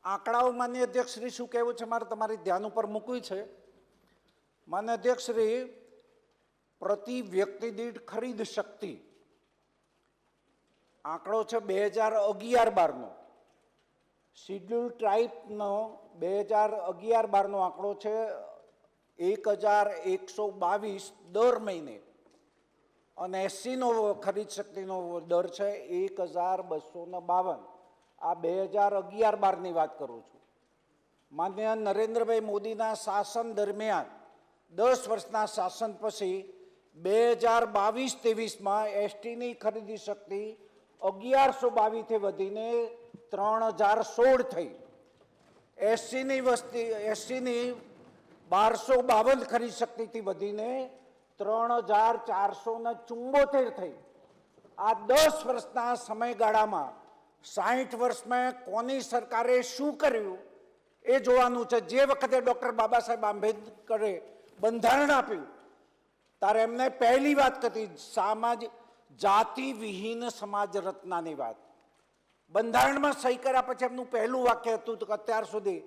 આંકડાઓ માન્ય અધ્યક્ષશ્રી શું કહેવું છે મારે તમારી ધ્યાન ઉપર મૂકવી છે. માન્ય અધ્યક્ષશ્રી, પ્રતિ વ્યક્તિ દીઠ ખરીદ શક્તિ આંકડો છે 2011-12નો. શિડ્યુલ ટ્રાઇબનો 2011-12નો આંકડો છે 1122 દર મહિને અને એસસીનો ખરીદ શક્તિનો દર છે 1252. આ 2011-12ની વાત કરું છું. માન્ય નરેન્દ્રભાઈ મોદીના શાસન દરમિયાન 10 વર્ષના શાસન પછી 2022-23માં એસટીની ખરીદી શક્તિ 1122થી વધીને 3016 થઈ. એસસીની 1252 ખરીદ શક્તિથી વધીને 3474 થઈ. આ 10 વર્ષના સમયગાળામાં 60 વર્ષમાં કોની સરકારે શું કર્યું એ જોવાનું છે. જે વખતે ડૉક્ટર બાબા સાહેબ આંબેડકરે બંધારણ આપ્યું ત્યારે એમને પહેલી વાત કરી જાતિ વિહીન સમાજ રચનાની વાત. બંધારણમાં સહી કર્યા પછી એમનું પહેલું વાક્ય હતું કે અત્યાર સુધી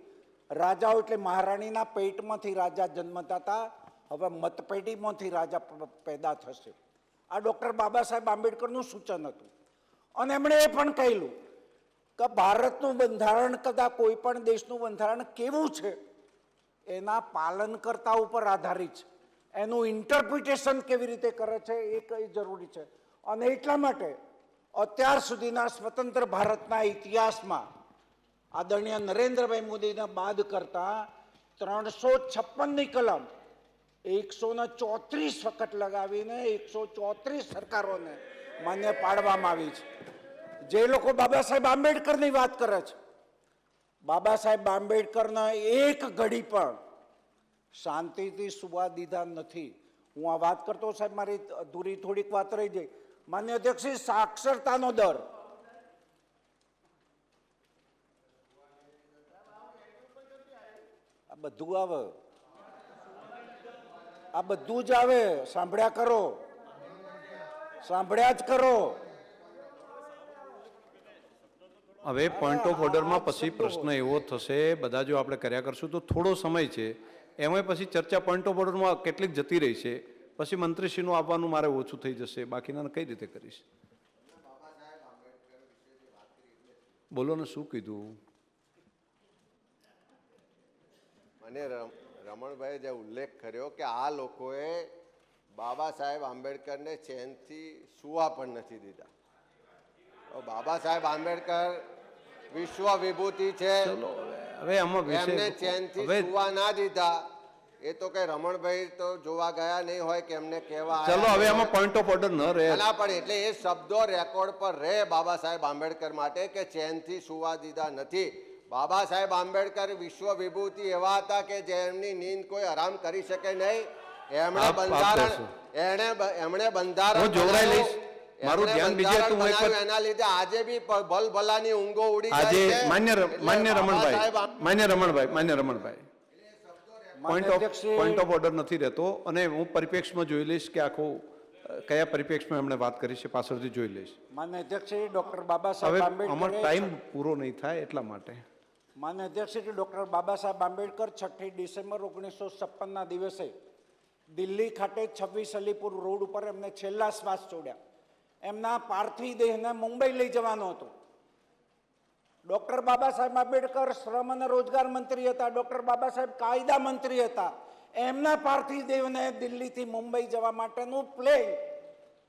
રાજાઓ એટલે મહારાણીના પેટમાંથી રાજા જન્મતા હતા, હવે મતપેટીમાંથી રાજા પેદા થશે. આ ડૉક્ટર બાબા સાહેબ આંબેડકરનું સૂચન હતું. અને એમણે એ પણ કહેલું કે ભારતનું બંધારણ કદાચ કોઈ પણ દેશનું બંધારણ કેવું છે એના પાલનકર્તા ઉપર આધારિત છે. એનું ઇન્ટરપ્રિટેશન કેવી રીતે કરે છે એ કઈ જરૂરી છે. અને એટલા માટે અત્યાર સુધીના સ્વતંત્ર ભારતના ઇતિહાસમાં આદરણીય નરેન્દ્રભાઈ મોદીને બાદ કરતા 356ની કલમ 134 વખત લગાવીને 134 સરકારોને માન્ય પાડવામાં આવી છે. જે લોકો બાબા સાહેબ આંબેડકરની વાત કરે છે, બાબા સાહેબ આંબેડકરના એક ઘડી પણ શાંતિથી સુવા દીધા નથી. હું આ વાત કરતો સાહેબ, મારી અધૂરી થોડીક વાત રહી જાય. માન્ય અધ્યક્ષ, સાક્ષરતાનો દર આ બધું આવે, આ બધું જ આવે. સાંભળ્યા કરો, સાંભળ્યા જ કરો. હવે પોઈન્ટ ઓફ ઓર્ડરમાં પછી પ્રશ્ન એવો થશે, બધા જો આપણે કર્યા કરશું તો થોડો સમય છે, એમાં પછી ચર્ચા પોઈન્ટ ઓફ ઓર્ડરમાં કેટલીક જતી રહી છે, પછી મંત્રીશ્રીનું આવવાનું મારે ઓછું થઈ જશે, બાકીના કઈ રીતે કરીશ? બોલો ને, શું કીધું? મને રમણભાઈએ જે ઉલ્લેખ કર્યો કે આ લોકોએ બાબા સાહેબ આંબેડકરને ચેનથી સુવા પણ નથી દીધા. બાબા સાહેબ આંબેડકર વિશ્વ વિભૂતિ છે, હવે આમાં એમને ચેનથી સુવા ના દીધા. એ તો કઈ રમણભાઈ તો જોવા ગયા નહીં હોય કે એમને કહેવા. ચલો હવે આમાં પોઈન્ટ ઓફ ઓર્ડર ન રહે. પણ એટલે એ શબ્દો રેકોર્ડ પર રહે બાબા સાહેબ આંબેડકર માટે કે ચેનથી સુવા દીધા નથી. બાબા સાહેબ આંબેડકર વિશ્વ વિભૂતિ એવા હતા કે જેમની નીંદ કોઈ આરામ કરી શકે નહીં. એમણે બંધારણ જોવરાઈ લઈશ. મારું ધ્યાન બીજે હતું, હું એક એના લીધે આજે બી ભલભલાની ઊંઘો ઉડી આજે જાય છે. માન્ય રમણભાઈ પોઈન્ટ ઓફ ઓર્ડર નથી રહેતો, અને હું પરિપ્રેક્ષમાં જોઈ લઈશ કે આખું કયા પરિપ્રેક્ષમાં એમણે વાત કરી છે, પાછળથી જોઈ લઈશ. માન્ય અધ્યક્ષ ડોક્ટર બાબા હવે સાહેબ આમાં આંબેડકર ટાઈમ પૂરો નહીં થાય એટલા માટે. માન્ય અધ્યક્ષ ડોક્ટર બાબા સાહેબ આંબેડકર 6 ડિસેમ્બર 1956ના દિવસે દિલ્હી ખાતે 26 અલીપુર રોડ ઉપર એમને છેલ્લા શ્વાસ છોડ્યા. એમના પાર્થિવ દેહને મુંબઈ લઈ જવાનો હતો. ડૉક્ટર બાબા સાહેબ આંબેડકર શ્રમ અને રોજગાર મંત્રી હતા, ડૉક્ટર બાબા સાહેબ કાયદા મંત્રી હતા. એમના પાર્થિવ દેહને દિલ્હીથી મુંબઈ જવા માટેનું પ્લેન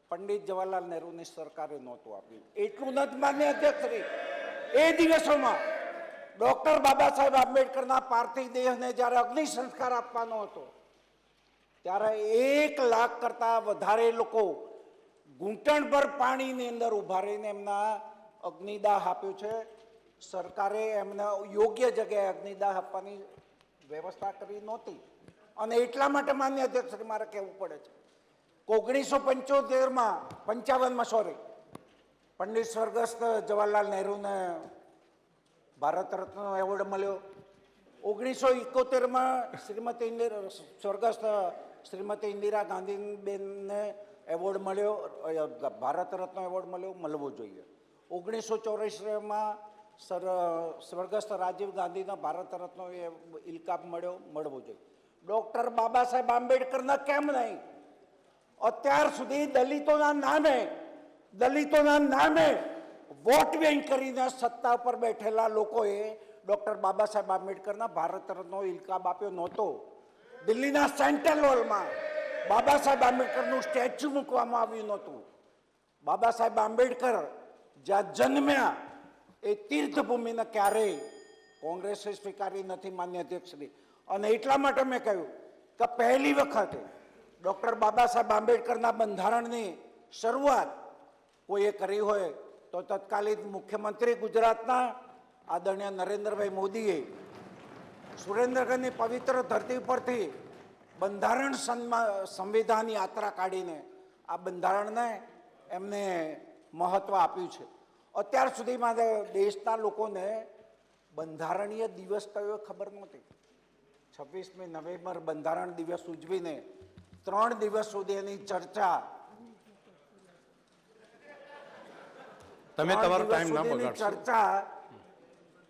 પંડિત જવાહરલાલ નહેરુની સરકારે નહોતું આપ્યું. એટલું નથી માન્ય અધ્યક્ષશ્રી, એ દિવસોમાં ડૉક્ટર બાબા સાહેબ આંબેડકરના પાર્થિવ દેહને જ્યારે અગ્નિ સંસ્કાર આપવાનો હતો ત્યારે 1 લાખ કરતાં વધારે લોકો ઘૂંટણભર પાણીની અંદર ઊભા રહીને એમના અગ્નિદાહ આપ્યો છે. સરકારે એમને યોગ્ય જગ્યાએ અગ્નિદાહ આપવાની વ્યવસ્થા કરી નહોતી. અને એટલા માટે માન્ય અધ્યક્ષ મારે કહેવું પડે છે કે 1955 પંડિત સ્વર્ગસ્થ જવાહરલાલ નહેરુને ભારત રત્ન એવોર્ડ મળ્યો. 1971 સ્વર્ગસ્થ શ્રીમતી ઇન્દિરા ગાંધીબેનને એવોર્ડ મળ્યો, ભારત રત્ન એવોર્ડ મળવો જોઈએ. 1984માં સ્વર્ગસ્થ રાજીવ ગાંધીનો ભારત રત્ન ઇલકાબ મળવો જોઈએ. ડૉક્ટર બાબા સાહેબ આંબેડકરના કેમ નહીં? અત્યાર સુધી દલિતોના નામે વોટ બેંક કરીને સત્તા પર બેઠેલા લોકોએ ડૉક્ટર બાબા સાહેબ આંબેડકરના ભારત રત્નનો ઇલકાબ આપ્યો નહોતો. દિલ્હીના સેન્ટ્રલ હોલમાં બાબા સાહેબ આંબેડકરનું સ્ટેચ્યુ મૂકવામાં આવ્યું નહોતું. બાબા સાહેબ આંબેડકર જ્યાં જન્મ્યા એ તીર્થભૂમિને ક્યારેય કોંગ્રેસે સ્વીકારી નથી, માન્ય અધ્યક્ષશ્રી. અને એટલા માટે મેં કહ્યું કે પહેલી વખતે ડૉક્ટર બાબા સાહેબ આંબેડકરના બંધારણની શરૂઆત કોઈએ કરી હોય તો તત્કાલીન મુખ્યમંત્રી ગુજરાતના આદરણીય નરેન્દ્રભાઈ મોદીએ સુરેન્દ્રનગરની પવિત્ર ધરતી પરથી બંધારણ સંવિધાન યાત્રા કાઢીને આ બંધારણને એમને મહત્વ આપ્યું છે. અત્યાર સુધીમાં દેશના લોકોને બંધારણીય દિવસ કયો ખબર નહોતી. 26મી નવેમ્બર બંધારણ દિવસ ઉજવીને 3 દિવસ સુધી એની ચર્ચા, તમે તમારો ટાઈમ ના બગાડશો. ચર્ચા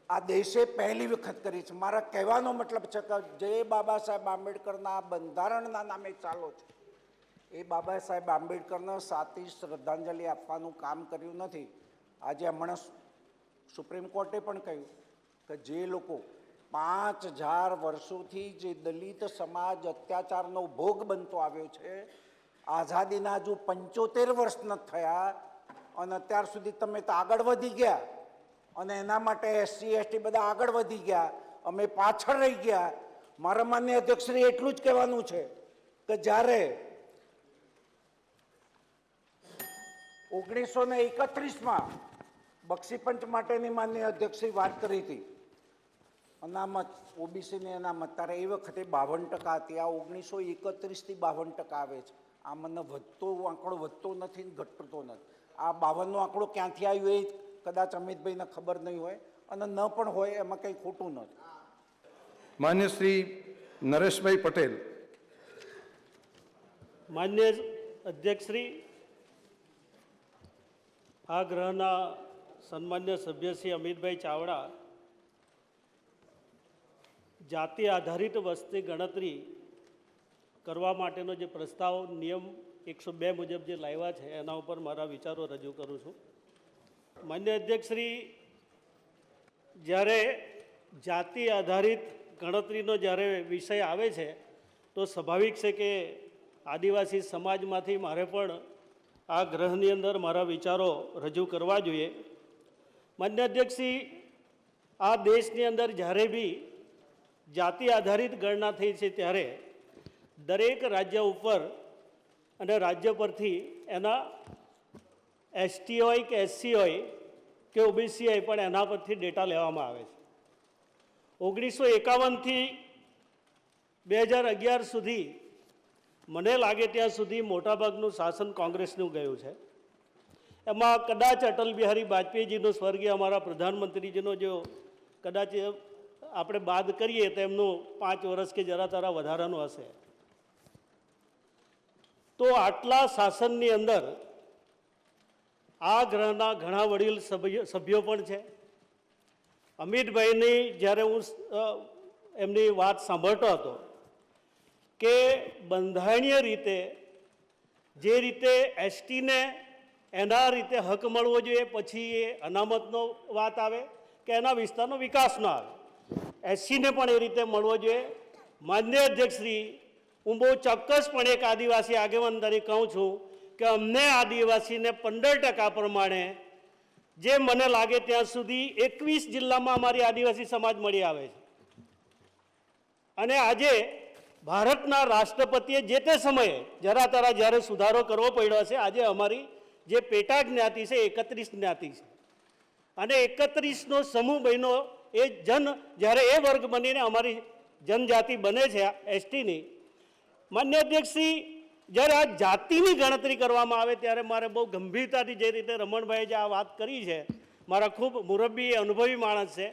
આ દેશે પહેલી વખત કરી છે. મારા કહેવાનો મતલબ છે કે જે બાબા સાહેબ આંબેડકરના બંધારણના નામે ચાલો છો એ બાબા સાહેબ આંબેડકરને સાચી શ્રદ્ધાંજલિ આપવાનું કામ કર્યું નથી. આજે હમણાં સુપ્રીમ કોર્ટે પણ કહ્યું કે જે લોકો 5000 વર્ષોથી જે દલિત સમાજ અત્યાચારનો ભોગ બનતો આવ્યો છે, આઝાદીના હજુ 75 વર્ષ નથી થયા અને અત્યાર સુધી તમે તો આગળ વધી ગયા અને એના માટે SC ST બધા આગળ વધી ગયા, અમે પાછળ રહી ગયા. મારા માન્ય અધ્યક્ષશ્રી એટલું જ કહેવાનું છે કે જ્યારે 1931માં બક્ષીપંચ માટેની માન્ય અધ્યક્ષશ્રી વાત કરી હતી, અનામત ઓબીસીની અનામત, ત્યારે એ વખતે 52% હતી. આ 1931થી 52% આવે છે. આ મને વધતો આંકડો વધતો નથી, ઘટતો નથી. આ 52નો આંકડો ક્યાંથી આવ્યો એ કદાચ અમિતભાઈને ખબર નહીં હોય અને ન પણ હોય, એમાં કંઈ ખોટું નથી. માન્ય શ્રી નરેશભાઈ પટેલ. માન્ય અધ્યક્ષશ્રી, આ ગૃહના સન્માન્ય સભ્ય શ્રી અમિતભાઈ ચાવડા જાતિ આધારિત વસ્તી ગણતરી કરવા માટેનો જે પ્રસ્તાવ નિયમ 102 મુજબ જે લાવ્યા છે એના ઉપર મારા વિચારો રજૂ કરું છું. માન્ય અધ્યક્ષશ્રી, જ્યારે જાતિ આધારિત ગણતરીનો જ્યારે વિષય આવે છે તો સ્વાભાવિક છે કે આદિવાસી સમાજમાંથી મારે પણ આ ગ્રહની અંદર મારા વિચારો રજૂ કરવા જોઈએ. માન્ય અધ્યક્ષશ્રી, આ દેશની અંદર જ્યારે બી જાતિ આધારિત ગણના થઈ છે ત્યારે દરેક રાજ્ય ઉપર અને રાજ્ય પરથી એના ST હોય કે SC હોય કે OBC હોય પણ એના પરથી ડેટા લેવામાં આવે છે. 1951થી 2011 સુધી મને લાગે ત્યાં સુધી મોટાભાગનું શાસન કોંગ્રેસનું ગયું છે. એમાં કદાચ અટલ બિહારી વાજપેયીજીનો, સ્વર્ગીય અમારા પ્રધાનમંત્રીજીનો જો કદાચ આપણે બાદ કરીએ તો એમનું 5 વર્ષ કે જરા તરા વધારાનું હશે. તો આટલા શાસનની અંદર આ ગ્રહના ઘણા વડીલ સભ્યો પણ છે. અમિતભાઈની જ્યારે હું એમની વાત સાંભળતો હતો કે બંધારણીય રીતે જે રીતે STને એના રીતે હક મળવો જોઈએ, પછી એ અનામતનો વાત આવે કે એના વિસ્તારનો વિકાસનો આવે, SCને પણ એ રીતે મળવો જોઈએ. માન્ય અધ્યક્ષશ્રી, હું બહુ ચોક્કસપણે એક આદિવાસી આગેવાન તરીકે કહું છું કે અમને આદિવાસીને 15% પ્રમાણે જે મને લાગે ત્યાં સુધી 21 જિલ્લામાં અમારી આદિવાસી સમાજ મળી આવે છે. અને આજે ભારતના રાષ્ટ્રપતિએ જે તે સમયે જરા તરા જ્યારે સુધારો કરવો પડ્યો છે, આજે અમારી જે પેટા જ્ઞાતિ છે 31 જ્ઞાતિ છે અને 31નો સમૂહ બન્યો. એ જ્યારે એ વર્ગ બનીને અમારી જનજાતિ બને છે STની. માન્ય અધ્યક્ષશ્રી, જ્યારે આ જાતિની ગણતરી કરવામાં આવે ત્યારે મારે બહુ ગંભીરતાથી જે રીતે રમણભાઈએ જે આ વાત કરી છે, મારા ખૂબ મુરબ્બી અનુભવી માણસ છે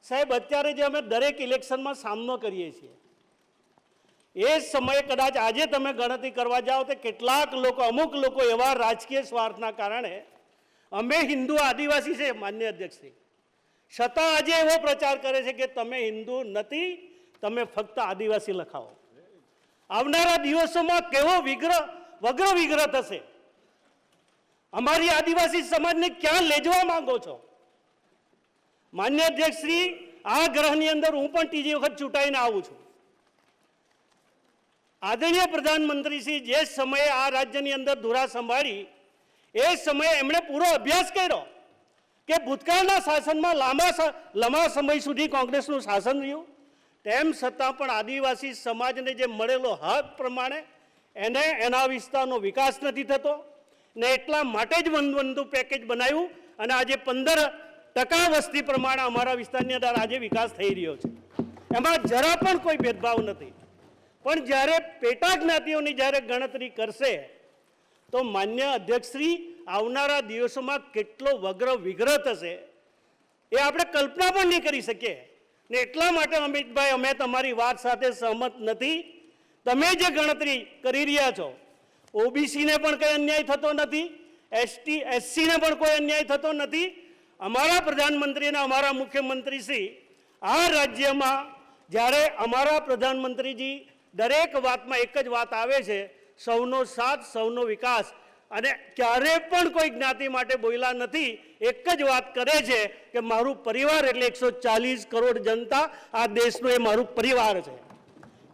સાહેબ, અત્યારે જે અમે દરેક ઇલેક્શનમાં સામનો કરીએ છીએ એ સમયે કદાચ આજે તમે ગણતરી કરવા જાઓ તો કેટલાક લોકો, અમુક લોકો એવા રાજકીય સ્વાર્થના કારણે અમે હિન્દુ આદિવાસી છે માન્ય અધ્યક્ષશ્રી, છતાં આજે એવો પ્રચાર કરે છે કે તમે હિન્દુ નથી, તમે ફક્ત આદિવાસી લખાવો. આવનારા દિવસોમાં કેવો વગ્ર વિગ્રહ થશે. અમારી આદિવાસી સમાજને ક્યાં લઈ જવા માંગો છો? માન્ય અધ્યક્ષશ્રી, આ ગ્રહની અંદર હું પણ ત્રીજી વખત ચૂંટાઈને આવું છું. આદરણીય પ્રધાનમંત્રી શ્રી જે સમયે આ રાજ્યની અંદર ધુરા સંભાળી એ સમયે એમણે પૂરો અભ્યાસ કર્યો કે ભૂતકાળના શાસનમાં લાંબા સમય સુધી કોંગ્રેસનું શાસન રહ્યું, તેમ છતાં પણ આદિવાસી સમાજને જે મળેલો હક પ્રમાણે એને એના વિસ્તારનો વિકાસ નથી થતો ને એટલા માટે જ વનબંધુ પેકેજ બનાવ્યું અને આજે 15% વસ્તી પ્રમાણે અમારા વિસ્તારની અંદર આજે વિકાસ થઈ રહ્યો છે. એમાં જરા પણ કોઈ ભેદભાવ નથી. પણ જ્યારે પેટા જ્ઞાતિઓની જ્યારે ગણતરી કરશે તો માન્ય અધ્યક્ષશ્રી આવનારા દિવસોમાં કેટલો વગ્ર વિગ્રહ થશે એ આપણે કલ્પના પણ નહીં કરી શકીએ. ને એટલા માટે અમિતભાઈ અમે તમારી વાત સાથે સહમત નથી. તમે જે ગણતરી કરી રહ્યા છો ઓબીસીને પણ કંઈ અન્યાય થતો નથી, એસટી એસસીને પણ કોઈ અન્યાય થતો નથી. અમારા પ્રધાનમંત્રી અને અમારા મુખ્યમંત્રી શ્રી આ રાજ્યમાં જ્યારે અમારા પ્રધાનમંત્રીજી દરેક વાતમાં એક જ વાત આવે છે, સૌનો સાથ સૌનો વિકાસ, અને ક્યારે પણ કોઈ જ્ઞાતિ માટે બોલ્યા નથી. એક જ વાત કરે છે કે મારું પરિવાર એટલે 140 કરોડ જનતા આ દેશનો એ મારું પરિવાર છે.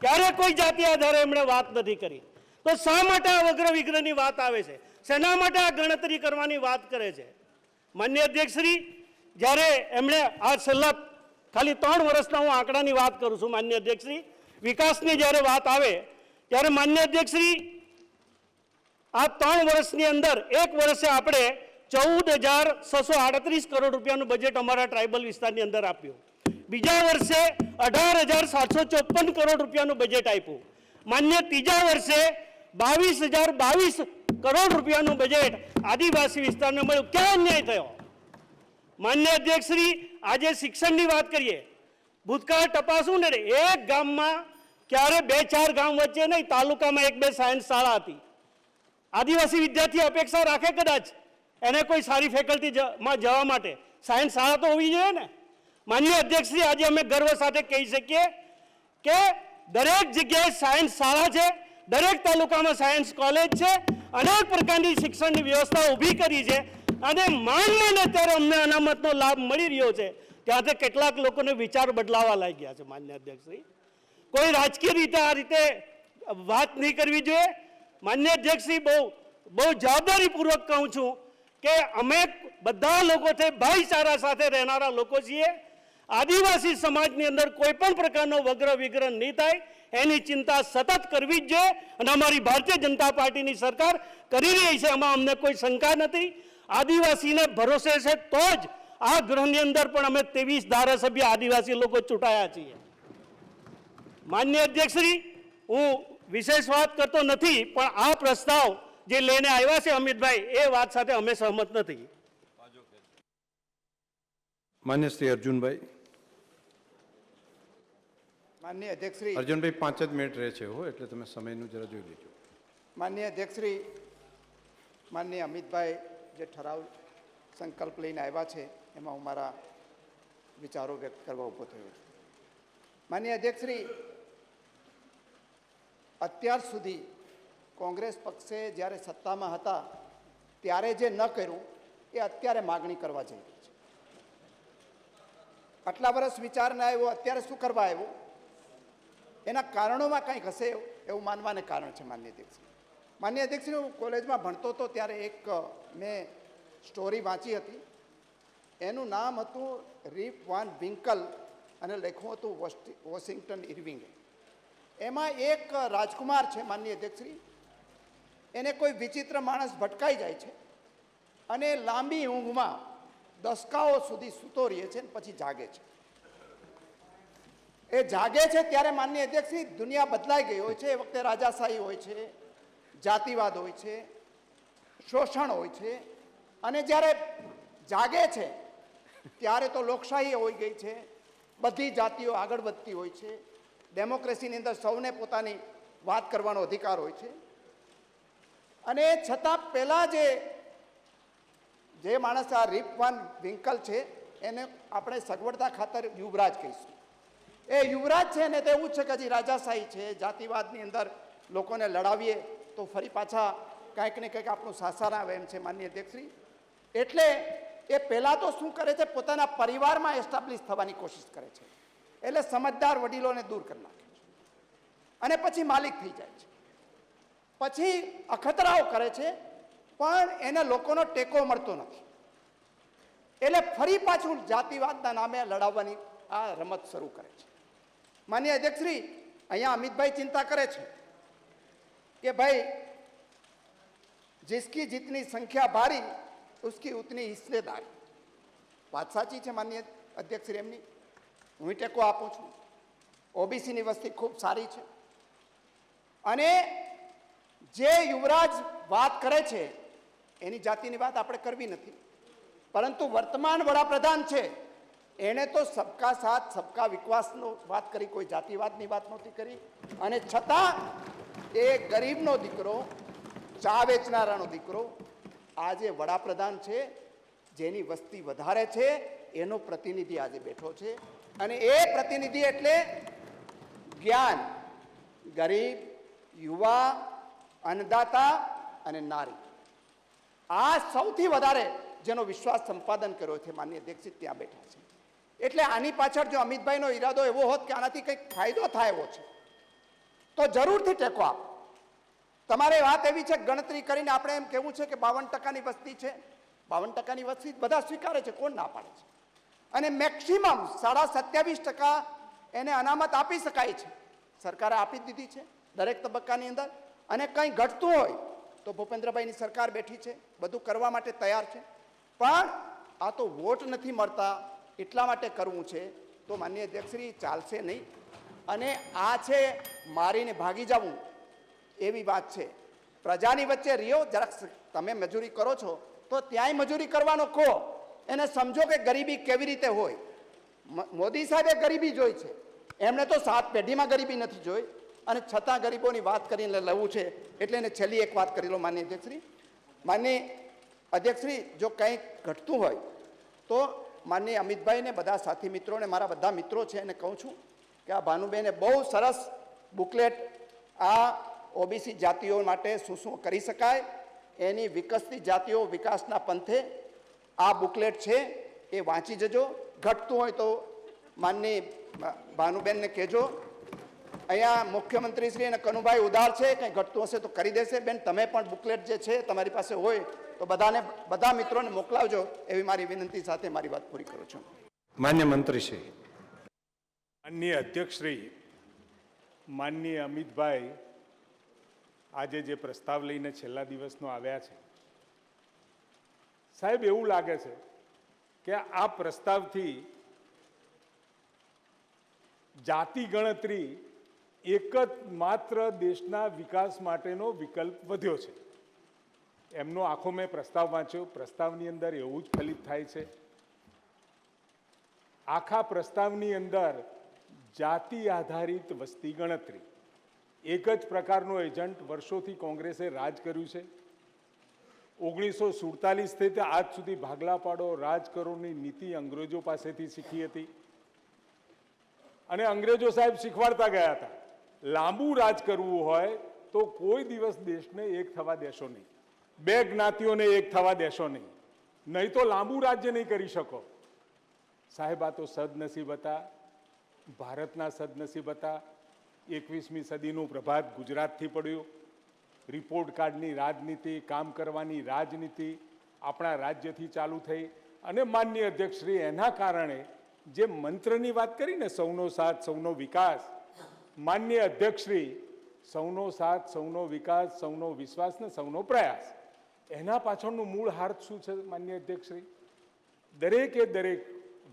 ક્યારે કોઈ જાતિ આધારે એમણે વાત નથી કરી. તો શા માટે આ વગ્ર વિગ્રહની વાત આવે છે? શેના માટે આ ગણતરી કરવાની વાત કરે છે? માન્ય અધ્યક્ષશ્રી જ્યારે એમણે આ છેલ્લા ખાલી 3 વર્ષના હું આંકડાની વાત કરું છું માન્ય અધ્યક્ષશ્રી, વિકાસની જ્યારે વાત આવે ત્યારે માન્ય અધ્યક્ષશ્રી આ 3 વર્ષની અંદર એક વર્ષે આપણે 14,638 કરોડ રૂપિયાનું બજેટ અમારા ટ્રાઇબલ વિસ્તારની અંદર આપ્યું. બીજા વર્ષે 18,754 કરોડ રૂપિયાનું બજેટ આપ્યું. માન્ય ત્રીજા વર્ષે 22,022 કરોડ રૂપિયાનું બજેટ આદિવાસી વિસ્તારને મળ્યું. ક્યાં અન્યાય થયો? માન્ય અધ્યક્ષશ્રી આજે શિક્ષણની વાત કરીએ, ભૂતકાળ તપાસું ને એક ગામમાં ક્યારે 2-4 ગામ વચ્ચે નહીં, તાલુકામાં 1-2 સાયન્સ શાળા હતી. આદિવાસી વિદ્યાર્થી અપેક્ષા રાખે કદાચ એને કોઈ સારી ફેકલ્ટીમાં જવા માટે સાયન્સ શાળા તો હોવી જોઈએ ને. માન્ય અધ્યક્ષશ્રી આજે અમે ગર્વ સાથે કહી શકીએ કે દરેક જગ્યાએ સાયન્સ શાળા છે, દરેક તાલુકામાં સાયન્સ કોલેજ છે, અનેક પ્રકારની શિક્ષણની વ્યવસ્થા ઊભી કરી છે. અને માન અત્યારે અમને અનામતનો લાભ મળી રહ્યો છે ત્યાંથી કેટલાક લોકોને વિચાર બદલાવા લાગ્યા છે. માન્ય અધ્યક્ષશ્રી કોઈ રાજકીય રીતે આ રીતે વાત નહીં કરવી જોઈએ. માન્ય અધ્યક્ષશ્રી બહુ જવાબદારીપૂર્વક કહું છું કે અમે બધા લોકો ભાઈચારા સાથે રહેનારા લોકો છીએ. આદિવાસી સમાજની અંદર કોઈ પણ પ્રકારનો વગ્ર વિગ્રહ નહીં થાય એની ચિંતા સતત કરવી જ જોઈએ અને અમારી ભારતીય જનતા પાર્ટીની સરકાર કરી રહી છે, એમાં અમને કોઈ શંકા નથી. આદિવાસીને ભરોસે છે તો જ આ ગૃહની અંદર પણ અમે 23 ધારાસભ્ય આદિવાસી લોકો ચૂંટાયા છીએ. માન્ય અધ્યક્ષશ્રી હું વિશેષ વાત કરતો નથી, પણ આ પ્રસ્તાવ જે લઈને આવ્યા છે અમિતભાઈ એ વાત સાથે અમે સહમત નથી. માન્ય શ્રી અર્જુનભાઈ. માન્ય અધ્યક્ષશ્રી, અર્જુનભાઈ 5 જ મિનિટ રહે છે હો, એટલે તમે સમયનું જરા જોઈ લેજો. માન્ય અધ્યક્ષશ્રી, માન્ય અમિતભાઈ જે ઠરાવ સંકલ્પ લઈને આવ્યા છે એમાં હું મારા વિચારો વ્યક્ત કરવા ઊભો થયો છું. માન્ય અધ્યક્ષશ્રી, અત્યાર સુધી કોંગ્રેસ પક્ષે જ્યારે સત્તામાં હતા ત્યારે જે ન કર્યું એ અત્યારે માગણી કરવા જઈ રહી છે. આટલા વર્ષ વિચાર ના આવ્યો, અત્યારે શું કરવા આવ્યું? એના કારણોમાં કંઈક હશે એવું માનવાને કારણ છે. માન્ય અધ્યક્ષશ્રી, માન્ય અધ્યક્ષશ્રી, હું કોલેજમાં ભણતો હતો ત્યારે એક મેં સ્ટોરી વાંચી હતી. એનું નામ હતું રીપ વાન વિંકલ અને લખ્યું હતું વોશિંગ્ટન ઇરવિંગે. એમાં એક રાજકુમાર છે માન્ય અધ્યક્ષશ્રી, એને કોઈ વિચિત્ર માણસ ભટકાઈ જાય છે અને લાંબી ઊંઘમાં દસકાઓ સુધી સૂતો રહે છે અને પછી જાગે છે. એ જાગે છે ત્યારે માન્ય અધ્યક્ષશ્રી દુનિયા બદલાઈ ગઈ હોય છે. એ વખતે રાજાશાહી હોય છે, જાતિવાદ હોય છે, શોષણ હોય છે, અને જ્યારે જાગે છે ત્યારે તો લોકશાહી હોઈ ગઈ છે, બધી જાતિઓ આગળ વધતી હોય છે, ડેમોક્રેસીની અંદર સૌને પોતાની વાત કરવાનો અધિકાર હોય છે. અને છતાં પહેલાં જે માણસ આ રીપ વાન વિંકલ છે એને આપણે સગવડતા ખાતર યુવરાજ કહીશું. એ યુવરાજ છે ને તો એવું જ છે કે હજી રાજાશાહી છે, જાતિવાદની અંદર લોકોને લડાવીએ તો ફરી પાછા કંઈક ને કંઈક આપણું શાસન આવે એમ છે. માન્ય અધ્યક્ષશ્રી, એટલે એ પહેલાં તો શું કરે છે, પોતાના પરિવારમાં એસ્ટાબ્લિશ થવાની કોશિશ કરે છે. એટલે સમજદાર વડીલોને દૂર કરી નાખે છે અને પછી માલિક થઈ જાય છે, પછી અખતરાઓ કરે છે, પણ એને લોકોનો ટેકો મળતો નથી. એટલે ફરી પાછું જાતિવાદના નામે લડાવવાની આ રમત શરૂ કરે છે. માનનીય અધ્યક્ષશ્રી, અહીંયા અમિતભાઈ ચિંતા કરે છે કે ભાઈ जिसकी जितनी संख्या भारी उसकी उतनी हिस्सेदारी. વાત સાચી છે માનનીય અધ્યક્ષશ્રી એમની, હું ટેકો આપું છું. ઓબીસીની વસ્તી ખૂબ સારી છે અને જે યુવરાજ વાત કરે છે એની જાતિની વાત આપણે કરવી નથી, પરંતુ વર્તમાન વડાપ્રધાન છે એણે તો સબકા સાથ સબકા વિકાસનો વાત કરી, કોઈ જાતિવાદની વાત નહોતી કરી. અને છતાં એ ગરીબનો દીકરો, ચા વેચનારાનો દીકરો આજે વડાપ્રધાન છે, જેની વસ્તી વધારે છે એનો પ્રતિનિધિ આજે બેઠો છે. અને એ પ્રતિનિધિ એટલે જ્ઞાન, ગરીબ, યુવા, અન્નદાતા અને નારી, આ સૌથી વધારે જેનો વિશ્વાસ સંપાદન કર્યો છે માનનીય અધ્યક્ષ ત્યાં બેઠા છે. એટલે આની પાછળ જો અમિતભાઈનો ઈરાદો એવો હોત કે આનાથી કંઈક ફાયદો થાય એવો છે તો જરૂરથી ટેકો આપો. તમારે વાત એવી છે ગણતરી કરીને આપણે એમ કહેવું છે કે 52% વસ્તી છે, 52% વસ્તી બધા સ્વીકારે છે, કોણ ના પાડે છે. અને મેક્સિમમ 27.5% એને અનામત આપી શકાય છે, સરકારે આપી જ દીધી છે દરેક તબક્કાની અંદર. અને કંઈ ઘટતું હોય તો ભૂપેન્દ્રભાઈની સરકાર બેઠી છે, બધું કરવા માટે તૈયાર છે. પણ આ તો વોટ નથી મળતા એટલા માટે કરવું છે તો માનનીય અધ્યક્ષશ્રી ચાલશે નહીં. અને આ છે મારીને ભાગી જવું એવી વાત છે. પ્રજાની વચ્ચે રહ્યો, જરાક તમે મજૂરી કરો છો તો ત્યાંય મજૂરી કરવાનો કહો, એને સમજો કે ગરીબી કેવી રીતે હોય. મોદી સાહેબે ગરીબી જોઈ છે, એમણે તો 7 પેઢીમાં ગરીબી નથી જોઈ, અને છતાં ગરીબોની વાત કરીને લેવું છે. એટલે એને છેલ્લી એક વાત કરી લો માનનીય અધ્યક્ષશ્રી. માનનીય અધ્યક્ષશ્રી, જો કંઈક ઘટતું હોય તો માનનીય અમિતભાઈને, બધા સાથી મિત્રોને, મારા બધા મિત્રો છે એને કહું છું કે આ ભાનુબેને બહુ સરસ બુકલેટ આ ઓબીસી જાતિઓ માટે શું શું કરી શકાય એની વિકસતી જાતિઓ વિકાસના પંથે આ બુકલેટ છે, એ વાંચી જજો. ઘટતું હોય તો માનની ભાનુબેનને કહેજો. અહીંયા મુખ્યમંત્રીશ્રી અને કનુભાઈ ઉદાર છે, કંઈ ઘટતું હશે તો કરી દેશે. બેન, તમે પણ બુકલેટ જે છે તમારી પાસે હોય તો બધા મિત્રોને મોકલાવજો એવી મારી વિનંતી સાથે મારી વાત પૂરી કરું છું. માન્ય મંત્રીશ્રી. માનનીય અધ્યક્ષશ્રી, માનનીય અમિતભાઈ આજે જે પ્રસ્તાવ લઈને છેલ્લા દિવસનો આવ્યા છે, સાહેબ એવું લાગે છે કે આ પ્રસ્તાવથી જાતિ ગણતરી એક જ માત્ર દેશના વિકાસ માટેનો વિકલ્પ વધ્યો છે. એમનો આખો મેં પ્રસ્તાવ વાંચ્યો, પ્રસ્તાવની અંદર એવું જ ફલિત થાય છે. આખા પ્રસ્તાવની અંદર જાતિ આધારિત વસ્તી ગણતરી એક જ પ્રકારનો એજન્ટ વર્ષોથી કોંગ્રેસે રાજ કર્યું છે. 1947થી આજ સુધી ભાગલા પાડો રાજ કરોની નીતિ અંગ્રેજો પાસેથી શીખી હતી. અને અંગ્રેજો સાહેબ શીખવાડતા ગયા હતા, લાંબુ રાજ કરવું હોય તો કોઈ દિવસ દેશને એક થવા દેશો નહીં, 2 જ્ઞાતિઓને એક થવા દેશો નહીં, નહીં તો લાંબુ રાજ્ય નહીં કરી શકો. સાહેબ, આ તો સદનસીબ હતા, ભારતના સદનસીબ હતા. 21મી સદીનું પ્રભાત ગુજરાતથી પડ્યું. રિપોર્ટ કાર્ડની રાજનીતિ, કામ કરવાની રાજનીતિ આપણા રાજ્યથી ચાલુ થઈ. અને માનનીય અધ્યક્ષશ્રી, એના કારણે જે મંત્રની વાત કરીને સૌનો સાથ સૌનો વિકાસ, માનનીય અધ્યક્ષશ્રી, સૌનો સાથ સૌનો વિકાસ, સૌનો વિશ્વાસ ને સૌનો પ્રયાસ, એના પાછળનું મૂળ હાર્થ શું છે માનનીય અધ્યક્ષશ્રી? દરેકે દરેક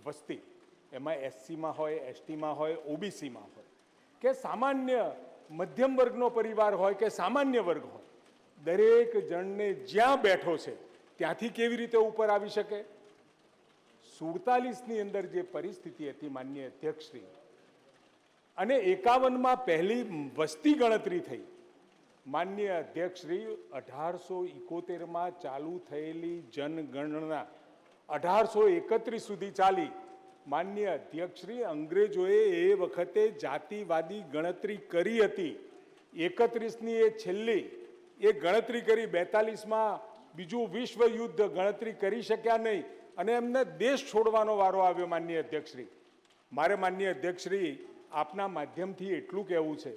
વસ્તી, એમાં એસસીમાં હોય, એસટીમાં હોય, ઓબીસીમાં હોય કે સામાન્ય મધ્યમ વર્ગનો પરિવાર હોય કે સામાન્ય વર્ગ હોય, દરેક જણને જ્યાં બેઠો છે ત્યાંથી કેવી રીતે ઉપર આવી શકે? 47ની અંદર જે પરિસ્થિતિ હતી માનનીય અધ્યક્ષશ્રી, અને 51માં પહેલી વસ્તી ગણતરી થઈ. માનનીય અધ્યક્ષશ્રી, 1871માં ચાલુ થયેલી જનગણના 1831 સુધી ચાલી. માનનીય અધ્યક્ષશ્રી, અંગ્રેજોએ એ વખતે જાતિવાદી ગણતરી કરી હતી. 31ની એ છેલ્લી એ ગણતરી કરી. 42માં બીજું વિશ્વ યુદ્ધ ગણતરી કરી શક્યા નહીં અને એમને દેશ છોડવાનો વારો આવ્યો. માનનીય અધ્યક્ષશ્રી, મારે માનનીય અધ્યક્ષશ્રી આપના માધ્યમથી એટલું કહેવું છે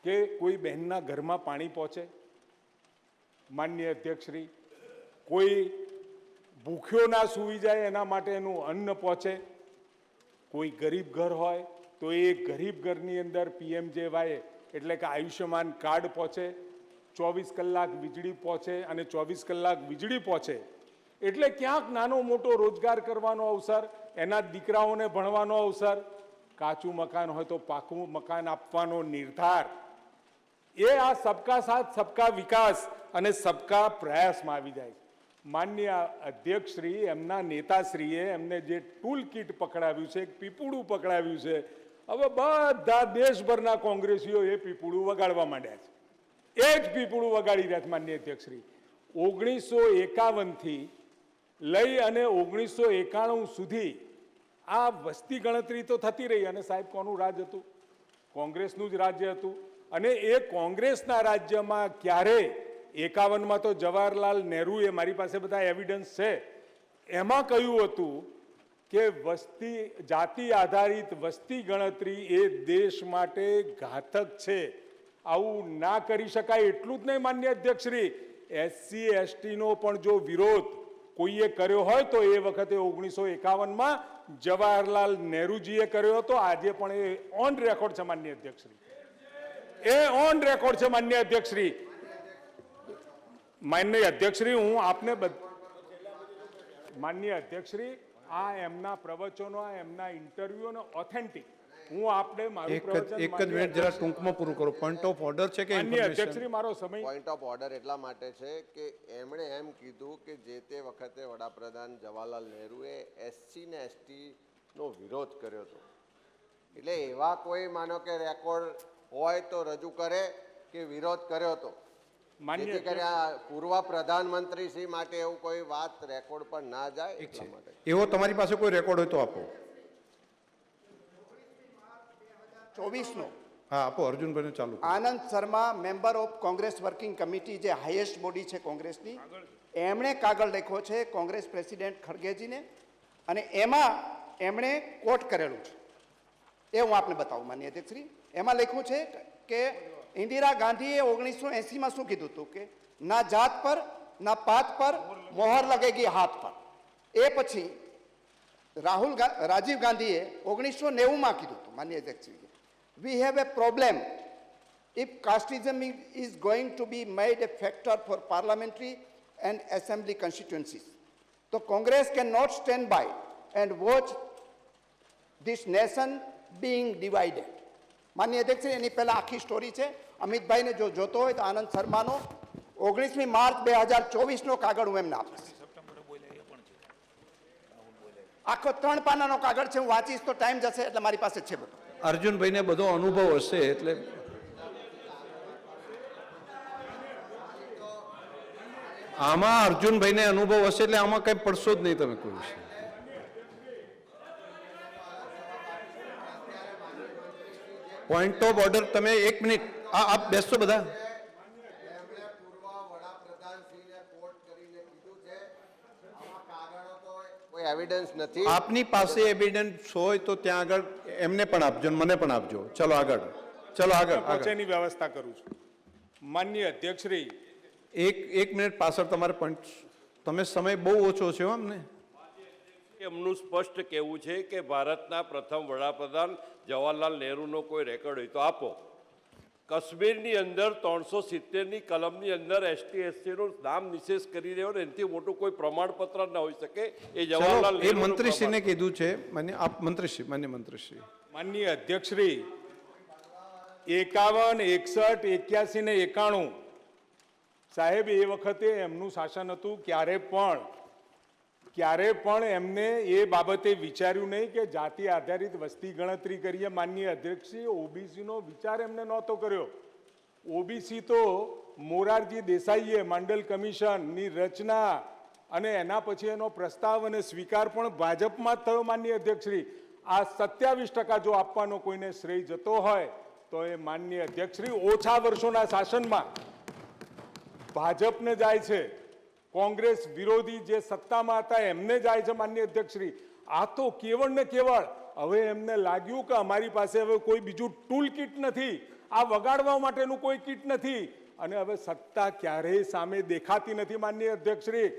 કે કોઈ બહેનના ઘરમાં પાણી પહોંચે? માનનીય અધ્યક્ષશ્રી, કોઈ ભૂખ્યો ના સૂઈ જાય એના માટે એનું અન્ન પહોંચે? કોઈ ગરીબ ઘર હોય તો એ ગરીબ ઘરની અંદર PMJY એટલે કે આયુષ્યમાન કાર્ડ પહોંચે, 24 કલાક વીજળી પહોંચે, અને 24 કલાક વીજળી પહોંચે એટલે ક્યાંક નાનો મોટો રોજગાર કરવાનો અવસર, એના દીકરાઓને ભણવાનો અવસર, કાચું મકાન હોય તો પાકું મકાન આપવાનો નિર્ધાર, એ આ સબકા સાથ સબકા વિકાસ અને સબકા પ્રયાસમાં આવી જાય. માનનીય અધ્યક્ષશ્રી, એમના નેતાશ્રીએ એમને જે ટૂલ કીટ પકડાવ્યું છે, એક પીપુડું પકડાવ્યું છે, હવે બધા દેશભરના કોંગ્રેસીઓ એ પીપુડું વગાડવા માંડ્યા છે. એ જ પીપુડું વગાડી રહ્યા છે. માનનીય અધ્યક્ષશ્રી, 1951 થી લઈ અને 1991 સુધી આ વસ્તી ગણતરી તો થતી રહી, અને સાહેબ કોનું રાજ હતું? કોંગ્રેસનું જ રાજ્ય હતું. અને એ કોંગ્રેસના રાજ્યમાં ક્યારે 51માં તો જવાહરલાલ નહેરુએ, મારી પાસે બધા એવિડન્સ છે, એમાં કહ્યું હતું કે વસ્તી જાતિ આધારિત વસ્તી ગણતરી એ દેશ માટે ઘાતક છે, આવું ના કરી શકાય. એટલું જ નહીં માનનીય અધ્યક્ષશ્રી, SC ST નો પણ જો વિરોધ કોઈએ કર્યો હોય તો એ વખતે 1951માં જવાહરલાલ નહેરુજીએ કર્યો હતો. આજે પણ એ ઓન રેકોર્ડ છે માનનીય અધ્યક્ષશ્રી, એ ઓન રેકોર્ડ છે માનનીય અધ્યક્ષશ્રી. માનનીય અધ્યક્ષશ્રી, હું આપને માનનીય અધ્યક્ષશ્રી, આ એમના પ્રવચનો, આ એમના ઇન્ટરવ્યુનો ઓથેન્ટિક, હું આપને મારું પ્રવચન એક જ મિનિટ જરા ટૂંકમાં પૂરું કરો. પોઈન્ટ ઓફ ઓર્ડર છે કે માનનીય અધ્યક્ષશ્રી, મારો સમય પોઈન્ટ ઓફ ઓર્ડર એટલા માટે છે કે એમણે એમ કીધું કે જે તે વખતે વડાપ્રધાન જવાહરલાલ નહેરુએ SC ને ST નો વિરોધ કર્યો હતો. એટલે એવા કોઈ માનો કે રેકોર્ડ હોય તો રજૂ કરે કે વિરોધ કર્યો હતો, જેથી કરી આ પૂર્વ પ્રધાનમંત્રી શ્રી માટે એવું કોઈ વાત રેકોર્ડ પર ના જાય એટલા માટે. એવો તમારી પાસે કોઈ રેકોર્ડ હોય તો આપો. 24 નો હા આપો, અર્જુનભાઈને ચાલુ કરો. Anand Sharma, member of Congress working committee, જે હાઈએસ્ટ બોડી છે કોંગ્રેસની, એમણે કાગળ લખ્યો છે કોંગ્રેસ પ્રેસિડેન્ટ ખડગેજીને, અને એમાં એમણે કોટ કરેલું છે. એ હું આપને બતાવું માનનીય અધ્યક્ષશ્રી. એમાં લખ્યું છે કે ઇન્દિરા ગાંધીએ 1980માં શું કીધું હતું કે ના જાત પર ના પાત પર મોહર લગેગી હાથ પર. એ પછી રાજીવ ગાંધીએ 1990માં કીધું હતું માનનીય અધ્યક્ષશ્રી, we have a problem if casteism is going to be made a factor for parliamentary and assembly constituencies. So Congress cannot stand by and watch this nation being divided. માનનીય અધ્યક્ષ, એની પહેલા આખી સ્ટોરી છે. અમિતભાઈને જો જોતો હોય તો આનંદ શર્માનો 19મી માર્ચ 2024નો કાગળ હું એમને આપીશ. આખો 3 પાનાનો કાગળ છે, હું વાંચીશ તો ટાઈમ જશે, એટલે મારી પાસે છે બધું. અર્જુનભાઈને બધો અનુભવ હશે એટલે આમાં અર્જુનભાઈને અનુભવ હશે એટલે આમાં કઈ પડશો જ નહીં તમે કોઈ વિશે. પોઈન્ટ ઓફ ઓર્ડર, તમે 1 મિનિટ આપ બેસશો બધા. એમણે પૂર્વ વડાપ્રધાનશ્રીને કોટ કરીને કીધું છે, આવા કાગળો તો કોઈ એવિડન્સ નથી. આપની પાસે એવિડન્સ હોય તો ત્યાં આગળ એમને પણ આપજો, મને પણ આપજો. ચલો આગળ, ચલો આગળ. પહોંચેની વ્યવસ્થા કરું છું. માનનીય અધ્યક્ષશ્રી, એક મિનિટ પાછળ તમારે પોઈન્ટ, તમે સમય બહુ ઓછો છે અમને. એમનું સ્પષ્ટ કહેવું છે કે ભારતના પ્રથમ વડાપ્રધાન જવાહરલાલ નહેરુનો કોઈ રેકોર્ડ હોય તો આપો. કાશ્મીરની અંદર 370ની કલમની અંદર ST SC નું નામ નિશેષ કરી રહ્યો ને એનાથી મોટું કોઈ પ્રમાણપત્ર ન હોઈ શકે. એ જવાહરલાલ એ મંત્રીશ્રીને કીધું છે. માન્ય આપ મંત્રીશ્રી, માન્ય મંત્રીશ્રી. માનનીય અધ્યક્ષશ્રી, 51, 61, 81 ને 91 સાહેબ એ વખતે એમનું શાસન હતું. ક્યારે પણ એમને એ બાબતે વિચાર્યું નહીં કે જાતિ આધારિત વસ્તી ગણતરી કરીએ. માનનીય અધ્યક્ષશ્રી, OBCનો વિચાર એમને નહોતો કર્યો. OBC તો મોરારજી દેસાઈએ મંડલ કમિશનની રચના અને એના પછી એનો પ્રસ્તાવ અને સ્વીકાર પણ ભાજપમાં જ થયો. માનનીય અધ્યક્ષશ્રી, આ 27% જો આપવાનો કોઈને શ્રેય જતો હોય તો એ માનનીય અધ્યક્ષશ્રી ઓછા વર્ષોના શાસનમાં ભાજપને જાય છે. કોંગ્રેસ વિરોધી જે સત્તામાં હતા એમને જાય છે. માનનીય અધ્યક્ષશ્રી, આ તો કેવળ ને કેવળ હવે એમને લાગ્યું કે અમારી પાસે હવે કોઈ બીજું ટૂલ કિટ નથી, આ વગાડવા માટેનું કોઈ કીટ નથી. અને હવે સત્તા ક્યારેય સામે દેખાતી નથી. માનનીય અધ્યક્ષશ્રી,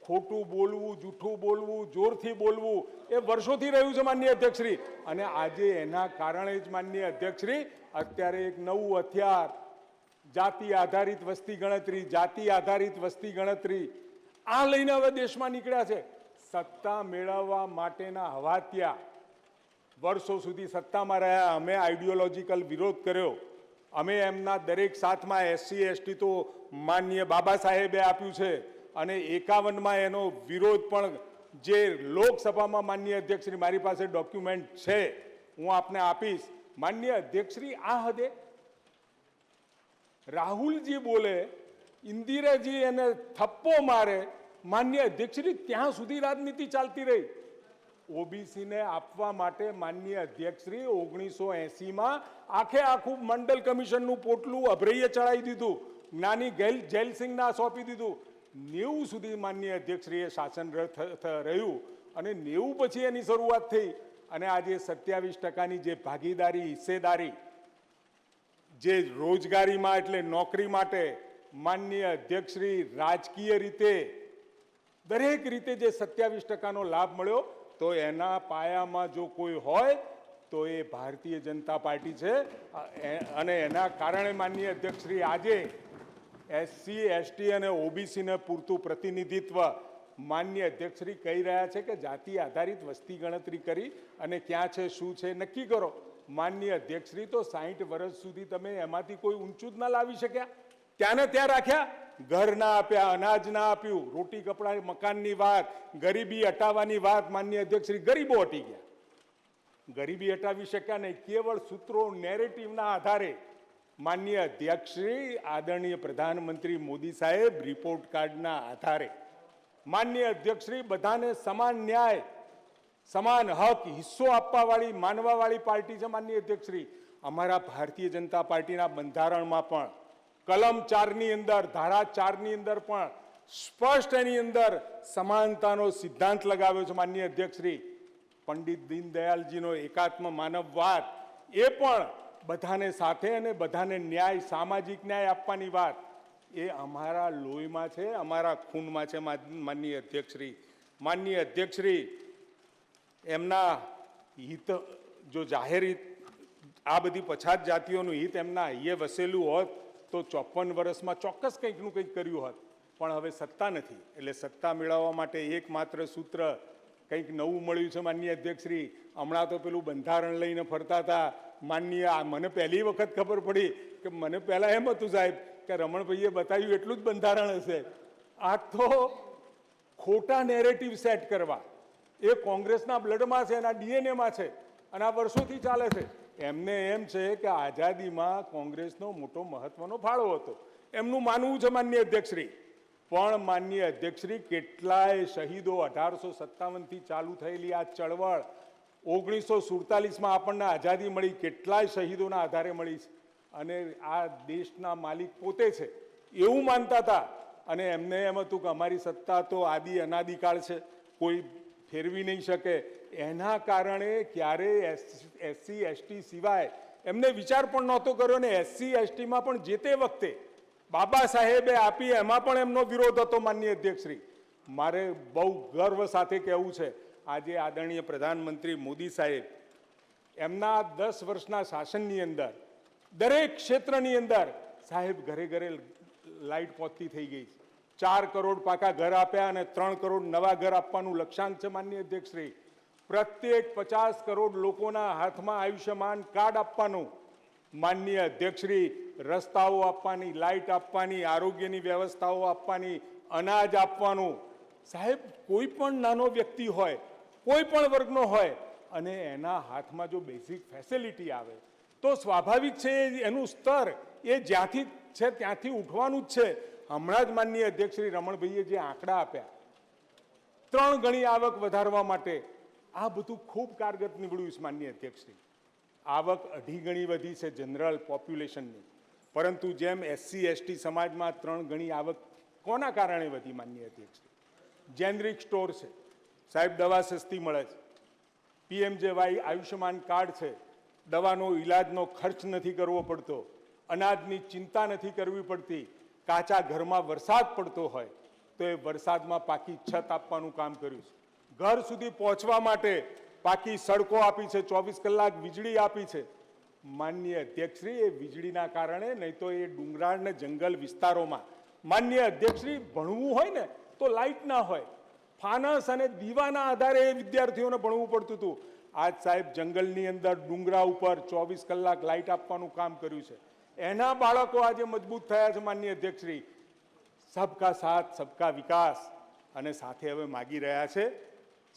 ખોટું બોલવું, જૂઠું બોલવું, જોરથી બોલવું એ વર્ષોથી રહ્યું છે માનનીય અધ્યક્ષશ્રી. અને આજે એના કારણે જ માનનીય અધ્યક્ષશ્રી અત્યારે એક નવું હથિયાર, જાતિ આધારિત વસ્તી ગણતરી, જાતિ આધારિત વસ્તી ગણતરી, આ લઈને હવે દેશમાં નીકળ્યા છે. સત્તા મેળવવા માટેના હવાતિયા વર્ષો સુધી સત્તામાં રહ્યા. અમે આઈડિયોલોજીકલ વિરોધ કર્યો. અમે એમના દરેક સાથમાં SC ST તો માનનીય બાબા સાહેબે આપ્યું છે અને 51માં એનો વિરોધ પણ જે લોકસભામાં માનનીય અધ્યક્ષશ્રી મારી પાસે ડોક્યુમેન્ટ છે, હું આપને આપીશ. માનનીય અધ્યક્ષશ્રી, આ હદે રાહુલજી બોલે, ઇન્દિરાજી એને થપ્પો મારે, માનનીય અધ્યક્ષશ્રી ત્યાં સુધી રાજનીતિ ચાલતી રહી. ઓબીસીને આપવા માટે માનનીય અધ્યક્ષશ્રી 1980માં આખું મંડલ કમિશનનું પોટલું અભરૈયે ચડાવી દીધું, જ્ઞાની જેલસિંહના સોંપી દીધું. 90 સુધી માનનીય અધ્યક્ષશ્રીએ શાસન રહ્યું અને 90 પછી એની શરૂઆત થઈ. અને આજે 27% જે ભાગીદારી, હિસ્સેદારી, જે રોજગારીમાં એટલે નોકરી માટે માનનીય અધ્યક્ષશ્રી રાજકીય રીતે દરેક રીતે જે 27%નો લાભ મળ્યો, તો એના પાયામાં જો કોઈ હોય તો એ ભારતીય જનતા પાર્ટી છે. અને એના કારણે માનનીય અધ્યક્ષશ્રી આજે SC ST અને OBCને પૂરતું પ્રતિનિધિત્વ માનનીય અધ્યક્ષશ્રી કહી રહ્યા છે કે જાતિ આધારિત વસ્તી ગણતરી કરી અને ક્યાં છે, શું છે નક્કી કરો. માનનીય અધ્યક્ષશ્રી, તો 60 વર્ષ સુધી તમે એમાંથી કોઈ ઊંચું જ ના લાવી શક્યા. ત્યાં ને ત્યાં રાખ્યા. ઘર ના આપ્યા, અનાજ ના આપ્યું, રોટી કપડા મકાનની વાત, ગરીબી હટાવવાની વાત, માનનીય અધ્યક્ષશ્રી ગરીબો હટી ગયા. ગરીબી હટાવી શક્યા નહીં. કેવળ સૂત્રો, નેરેટિવના આધારે માનનીય અધ્યક્ષશ્રી આદરણીય પ્રધાનમંત્રી મોદી સાહેબ રિપોર્ટ કાર્ડના આધારે માનનીય અધ્યક્ષશ્રી બધાને સમાન ન્યાય, સમાન હક, હિસ્સો આપવાવાળી, માનવાવાળી પાર્ટી છે માનનીય અધ્યક્ષશ્રી. અમારા ભારતીય જનતા પાર્ટીના બંધારણમાં પણ કલમ 4ની અંદર, ધારા 4ની અંદર પણ સ્પષ્ટ એની અંદર સમાનતાનો સિદ્ધાંત લગાવ્યો છે માનનીય અધ્યક્ષશ્રી. પંડિત દીનદયાલજીનો એકાત્મ માનવવાદ, એ પણ બધાને સાથે અને બધાને ન્યાય, સામાજિક ન્યાય આપવાની વાત, એ અમારા લોહીમાં છે, અમારા ખૂનમાં છે માનનીય અધ્યક્ષશ્રી. માનનીય અધ્યક્ષશ્રી, એમના હિત જો જાહેર હિત, આ બધી પછાત જાતિઓનું હિત એમના અહીંયા વસેલું હોત તો 54 વર્ષમાં ચોક્કસ કંઈકનું કંઈક કર્યું હોત. પણ હવે સત્તા નથી, એટલે સત્તા મેળવવા માટે એકમાત્ર સૂત્ર કંઈક નવું મળ્યું છે માનનીય અધ્યક્ષશ્રી. હમણાં તો પેલું બંધારણ લઈને ફરતા હતા માનનીય. મને પહેલી વખત ખબર પડી કે મને પહેલાં એમ હતું સાહેબ કે રમણભાઈએ બતાવ્યું એટલું જ બંધારણ હશે. આ તો ખોટા નેરેટિવ સેટ કરવા, એ કોંગ્રેસના બ્લડમાં છે, એના DNAમાં છે અને આ વર્ષોથી ચાલે છે. એમને એમ છે કે આઝાદીમાં કોંગ્રેસનો મોટો મહત્વનો ફાળો હતો, એમનું માનવું છે માનનીય અધ્યક્ષશ્રી. પણ માનનીય અધ્યક્ષશ્રી, કેટલાય શહીદો, 1857થી ચાલુ થયેલી આ ચળવળ 1947માં આપણને આઝાદી મળી, કેટલાય શહીદોના આધારે મળી છે. અને આ દેશના માલિક પોતે છે એવું માનતા હતા. અને એમને એમ હતું કે અમારી સત્તા તો આદિ અનાદિકાળ છે, કોઈ ફેરવી નહીં શકે. એના કારણે ક્યારેય SC ST સિવાય એમને વિચાર પણ નહોતો કર્યો. ને SC STમાં પણ જે તે વખતે બાબા સાહેબે આપી એમાં પણ એમનો વિરોધ હતો માનનીય અધ્યક્ષશ્રી. મારે બહુ ગર્વ સાથે કહેવું છે, આજે આદરણીય પ્રધાનમંત્રી મોદી સાહેબ એમના 10 વર્ષના શાસનની અંદર દરેક ક્ષેત્રની અંદર સાહેબ ઘરે ઘરે લાઇટ પહોંચતી થઈ ગઈ છે. 4 કરોડ પાકા ઘર આપ્યા અને 3 કરોડ નવા ઘર આપવાનું લક્ષ્યાંક છે માનનીય અધ્યક્ષશ્રી. પ્રત્યેક 50 કરોડ લોકોના હાથમાં આયુષ્યમાન કાર્ડ આપવાનું માનનીય અધ્યક્ષશ્રી. રસ્તાઓ આપવાની, લાઇટ આપવાની, આરોગ્યની વ્યવસ્થાઓ આપવાની, અનાજ આપવાનું. સાહેબ, કોઈ પણ નાનો વ્યક્તિ હોય, કોઈ પણ વર્ગનો હોય, અને એના હાથમાં જો બેઝિક ફેસિલિટી આવે તો સ્વાભાવિક છે એનું સ્તર એ જ્યાંથી છે ત્યાંથી ઉઠવાનું જ છે. હમણાં જ માનનીય અધ્યક્ષશ્રી રમણભાઈએ જે આંકડા આપ્યા 3 ગણી આવક વધારવા માટે, આ બધું ખૂબ કારગર નીવડ્યું છે માનનીય અધ્યક્ષશ્રી. આવક 2.5 ગણી વધી છે જનરલ પોપ્યુલેશનની, પરંતુ જેમ SC ST સમાજમાં 3 ગણી આવક કોના કારણે વધી માનનીય અધ્યક્ષશ્રી? જેનરિક સ્ટોર છે સાહેબ, દવા સસ્તી મળે છે, PMJY આયુષ્યમાન કાર્ડ છે, દવાનો ઈલાજનો ખર્ચ નથી કરવો પડતો, અનાજની ચિંતા નથી કરવી પડતી, કાચા ઘરમાં વરસાદ પડતો હોય તો એ વરસાદમાં પાકી છત આપવાનું કામ કર્યું છે, ઘર સુધી પહોંચવા માટે પાકી સડકો આપી છે, 24 કલાક વીજળી આપી છે. માનનીય અધ્યક્ષશ્રી, એ વીજળીના કારણે, નહીં તો એ ડુંગરાળ ને જંગલ વિસ્તારોમાં માનનીય અધ્યક્ષશ્રી ભણવું હોય ને તો લાઇટ ના હોય, ફાનસ અને દીવાના આધારે એ વિદ્યાર્થીઓને ભણવું પડતું હતું. આજ સાહેબ જંગલની અંદર ડુંગરા ઉપર 24 કલાક લાઇટ આપવાનું કામ કર્યું છે. એના બાળકો આજે મજબૂત થયા છે. માનનીય અધ્યક્ષશ્રી, સબકા સાથ સબકા વિકાસ, અને સાથે હવે માગી રહ્યા છે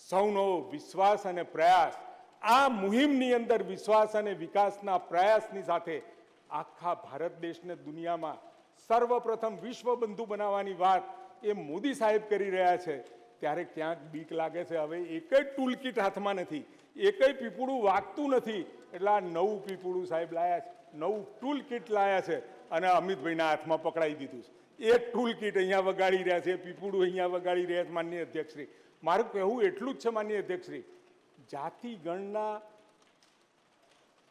સૌનો વિશ્વાસ અને પ્રયાસ. આ મુહિમની અંદર વિશ્વાસ અને વિકાસના પ્રયાસની સાથે આખા ભારત દેશને દુનિયામાં સર્વપ્રથમ વિશ્વબંધુ બનાવવાની વાત એ મોદી સાહેબ કરી રહ્યા છે. ત્યારે ક્યાંક બીક લાગે છે. હવે એકય ટૂલ કિટ હાથમાં નથી, એકય પીપળું વાગતું નથી, એટલે આ નવું પીપળું સાહેબ લાયા છે, નવું ટૂલ કિટ લાયા છે અને અમિતભાઈના હાથમાં પકડાઈ દીધું છે. એ ટૂલ કિટ અહીંયા વગાડી રહ્યા છે, પીપળું અહીંયા વગાડી રહ્યા છે. માનનીય અધ્યક્ષશ્રી, મારું કહેવું એટલું જ છે માનનીય અધ્યક્ષશ્રી, જાતિ ગણના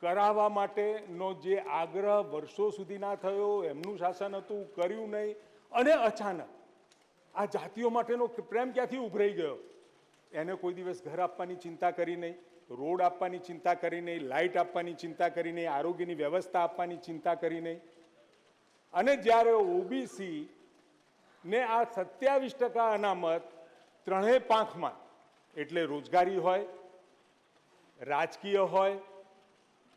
કરાવવા માટેનો જે આગ્રહ વર્ષો સુધી ના થયો, એમનું શાસન હતું, કર્યું નહીં, અને અચાનક આ જાતિઓ માટેનો પ્રેમ ક્યાંથી ઉભરાઈ ગયો? એને કોઈ દિવસ ઘર આપવાની ચિંતા કરી નહીં, રોડ આપવાની ચિંતા કરી નહીં, લાઇટ આપવાની ચિંતા કરી નહીં, આરોગ્યની વ્યવસ્થા આપવાની ચિંતા કરી નહીં. અને જ્યારે ઓબીસી ને આ 27% અનામત ત્રણેય પાંખમાં, એટલે રોજગારી હોય, રાજકીય હોય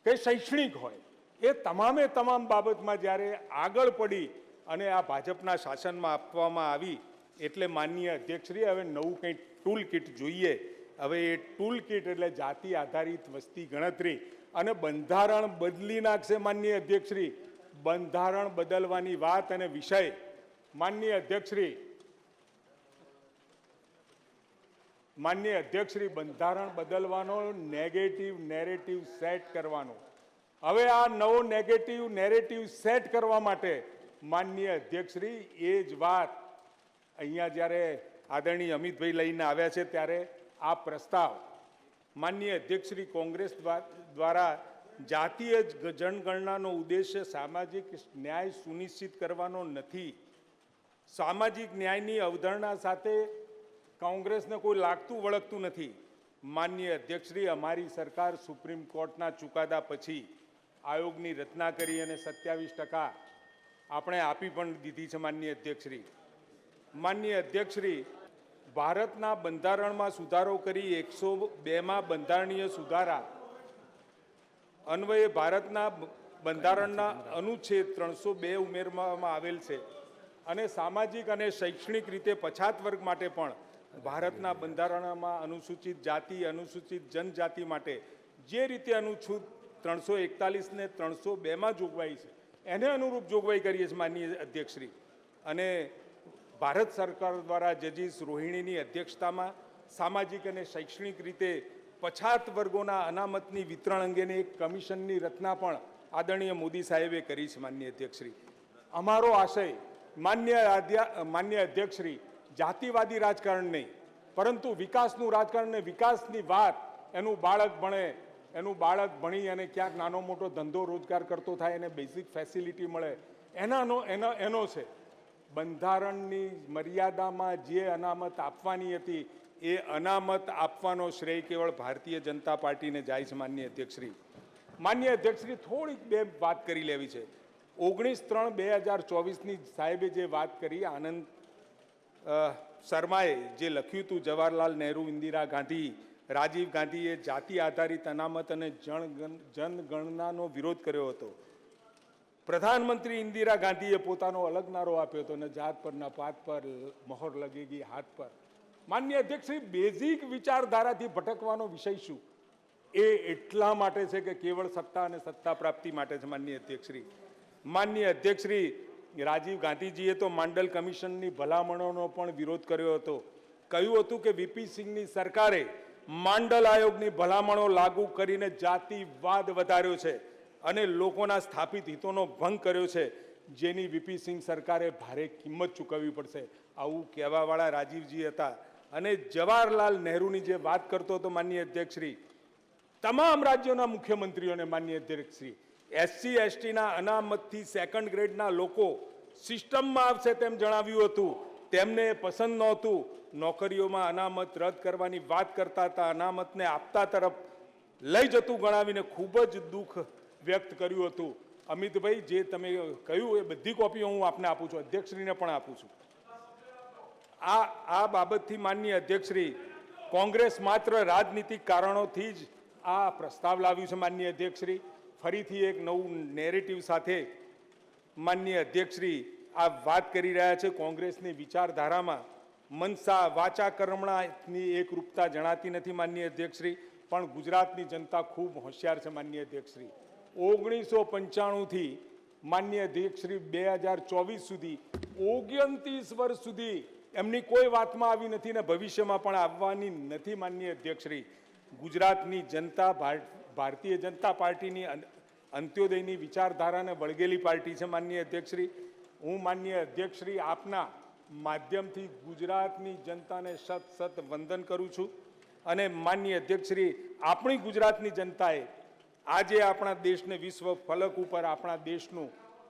કે શૈક્ષણિક હોય, એ તમામે તમામ બાબતમાં જ્યારે આગળ પડી અને આ ભાજપના શાસનમાં આપવામાં આવી, એટલે માનનીય અધ્યક્ષશ્રી હવે નવું કંઈ ટૂલ કિટ જોઈએ. હવે એ ટૂલ કિટ એટલે જાતિ આધારિત વસ્તી ગણતરી, અને બંધારણ બદલી નાખશે. માનનીય અધ્યક્ષશ્રી, બંધારણ બદલવાની વાત અને વિષય, માનનીય અધ્યક્ષશ્રી, બંધારણ બદલવાનો નેગેટિવ નેરેટિવ સેટ કરવાનો. હવે આ નવો નેગેટિવ નેરેટિવ સેટ કરવા માટે માનનીય અધ્યક્ષશ્રી એ જ વાત અહીંયા જ્યારે આદરણીય અમિતભાઈ લઈને આવ્યા છે, ત્યારે આ પ્રસ્તાવ માનનીય અધ્યક્ષશ્રી કોંગ્રેસ દ્વારા જાતીય જનગણનાનો ઉદ્દેશ્ય સામાજિક ન્યાય સુનિશ્ચિત કરવાનો નથી. સામાજિક ન્યાયની અવધારણા સાથે કોંગ્રેસને કોઈ લાગતું વળગતું નથી. માનનીય અધ્યક્ષશ્રી, અમારી સરકાર સુપ્રીમ કોર્ટના ચુકાદા પછી આયોગની રચના કરી અને 27% આપણે આપી પણ દીધી છે. માનનીય અધ્યક્ષશ્રી, ભારતના બંધારણમાં સુધારો કરી 102માં બંધારણીય સુધારા અન્વયે ભારતના બંધારણના અનુચ્છેદ 302 ઉમેરવામાં આવેલ છે, અને સામાજિક અને શૈક્ષણિક રીતે પછાત વર્ગ માટે પણ ભારતના બંધારણમાં અનુસૂચિત જાતિ, અનુસૂચિત જનજાતિ માટે જે રીતે અનુચ્છેદ 341 ને 302માં જોગવાઈ છે, એને અનુરૂપ જોગવાઈ કરીએ છીએ. માનનીય અધ્યક્ષશ્રી, અને ભારત સરકાર દ્વારા જજીસ રોહિણીની અધ્યક્ષતામાં સામાજિક અને શૈક્ષણિક રીતે પછાત વર્ગોના અનામતની વિતરણ અંગેની એક કમિશનની રચના પણ આદરણીય મોદી સાહેબે કરી છે. માનનીય અધ્યક્ષશ્રી, અમારો આશય માનનીય અધ્યક્ષશ્રી જાતિવાદી રાજકારણ નહીં, પરંતુ વિકાસનું રાજકારણ ને વિકાસની વાત, એનું બાળક ભણે, એનું બાળક ભણી અને ક્યાંક નાનો મોટો ધંધો રોજગાર કરતો થાય, એને બેઝિક ફેસિલિટી મળે, એનો છે. બંધારણની મર્યાદામાં જે અનામત આપવાની હતી એ અનામત આપવાનો શ્રેય કેવળ ભારતીય જનતા પાર્ટીને જાય છે. માનનીય અધ્યક્ષશ્રી, થોડીક બે વાત કરી લેવી છે. 19/3/2024ની સાહેબે જે વાત કરી, આનંદ શર્માએ જે લખ્યું હતું, જવાહરલાલ નહેરુ, ઇન્દિરા ગાંધી, રાજીવ ગાંધીએ જાતિ આધારિત અનામત અને જનગણનાનો વિરોધ કર્યો હતો. પ્રધાનમંત્રી ઇન્દિરા ગાંધીએ પોતાનો અલગ નારો આપ્યો હતો, ને જાત પર ના પાત પર મોહર લગેગી હાથ પર. માનનીય અધ્યક્ષશ્રી, બેઝિક વિચારધારાથી ભટકવાનો વિષય શું? એ એટલા માટે છે કે કેવળ સત્તા અને સત્તા પ્રાપ્તિ માટે છે. માનનીય અધ્યક્ષશ્રી, રાજીવ ગાંધીજીએ તો માંડલ કમિશનની ભલામણોનો પણ વિરોધ કર્યો હતો. કહ્યું હતું કે વીપી સિંહની સરકારે માંડલ આયોગની ભલામણો લાગુ કરીને જાતિવાદ વધાર્યો છે અને લોકોના સ્થાપિત હિતોનો ભંગ કર્યો છે, જેની વીપી સિંહ સરકારે ભારે કિંમત ચૂકવવી પડશે. આવું કહેવાવાળા રાજીવજી હતા. અને જવાહરલાલ નહેરુની જે વાત કરતો હતો માનનીય અધ્યક્ષશ્રી, તમામ રાજ્યોના મુખ્યમંત્રીઓને માનનીય અધ્યક્ષશ્રી SC STના અનામતથી સેકન્ડ ગ્રેડના લોકો સિસ્ટમમાં આવશે તેમ જણાવ્યું હતું, તેમને પસંદ નહોતું. નોકરીઓમાં અનામત રદ કરવાની વાત કરતા હતા, અનામતને આપતા તરફ લઈ જતું ગણાવીને ખૂબ જ દુઃખ વ્યક્ત કર્યું હતું. અમિતભાઈ, જે તમે કહ્યું એ બધી કોપીઓ હું આપને આપું છું, અધ્યક્ષશ્રીને પણ આપું છું. આ બાબતથી માનનીય અધ્યક્ષશ્રી, કોંગ્રેસ માત્ર રાજનીતિક કારણોથી જ આ પ્રસ્તાવ લાવ્યું છે. માનનીય અધ્યક્ષશ્રી, ફરીથી એક નવું નેરેટિવ સાથે માનનીય અધ્યક્ષશ્રી આ વાત કરી રહ્યા છે. કોંગ્રેસની વિચારધારામાં મનસા વાચા કર્મણાની એકરૂપતા જણાતી નથી માનનીય અધ્યક્ષશ્રી, પણ ગુજરાતની જનતા ખૂબ હોશિયાર છે માનનીય અધ્યક્ષશ્રી. 1995થી માનનીય અધ્યક્ષશ્રી 2024 સુધી 29 વર્ષ સુધી એમની કોઈ વાતમાં આવી નથી ને ભવિષ્યમાં પણ આવવાની નથી માનનીય અધ્યક્ષશ્રી. ગુજરાતની જનતા ભારતીય જનતા પાર્ટીની અંત્યોદયની વિચારધારાને વળગેલી પાર્ટી છે માનનીય અધ્યક્ષશ્રી. હું માનનીય અધ્યક્ષશ્રી આપના માધ્યમથી ગુજરાતની જનતાને સત વંદન કરું છું. અને માનનીય અધ્યક્ષશ્રી, આપણી ગુજરાતની જનતાએ આજે આપણા દેશને વિશ્વ ફલક ઉપર આપણા દેશનું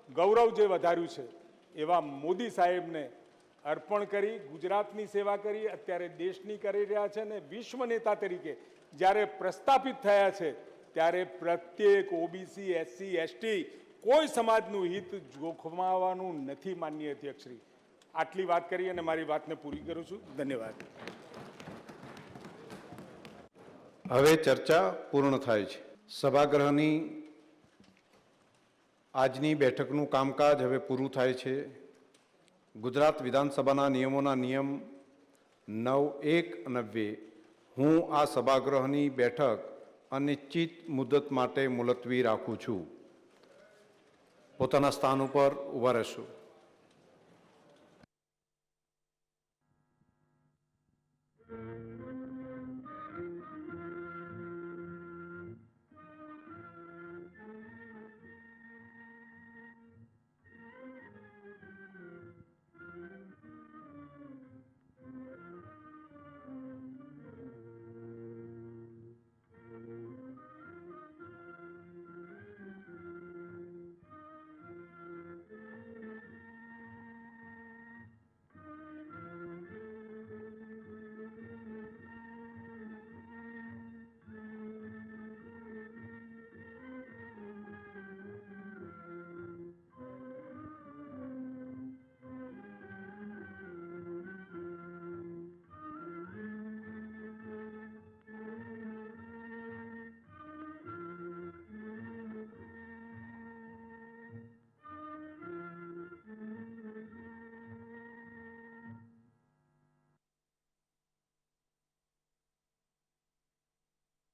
ગૌરવ જે વધાર્યું છે એવા મોદી સાહેબને અર્પણ કરી ગુજરાતની સેવા કરી, અત્યારે દેશની કરી રહ્યા છે. અને વિશ્વ નેતા તરીકે જ્યારે પ્રસ્થાપિત થયા છે ત્યારે પ્રત્યેક OBC SC ST કોઈ સમાજનું હિત જોખમાવાનું નથી માનનીય અધ્યક્ષશ્રી. આટલી વાત કરી અને મારી વાતને પૂરી કરું છું. ધન્યવાદ. હવે ચર્ચા પૂર્ણ થાય છે. સભાગૃહની આજની બેઠકનું કામકાજ હવે પૂરું થાય છે. ગુજરાત વિધાનસભાના નિયમોના નિયમ 9(1) અને 2 હું આ સભાગૃહની બેઠક અનિશ્ચિત મુદત માટે મુલતવી રાખું છું. પોતાના સ્થાન ઉપર ઊભા રહેશો.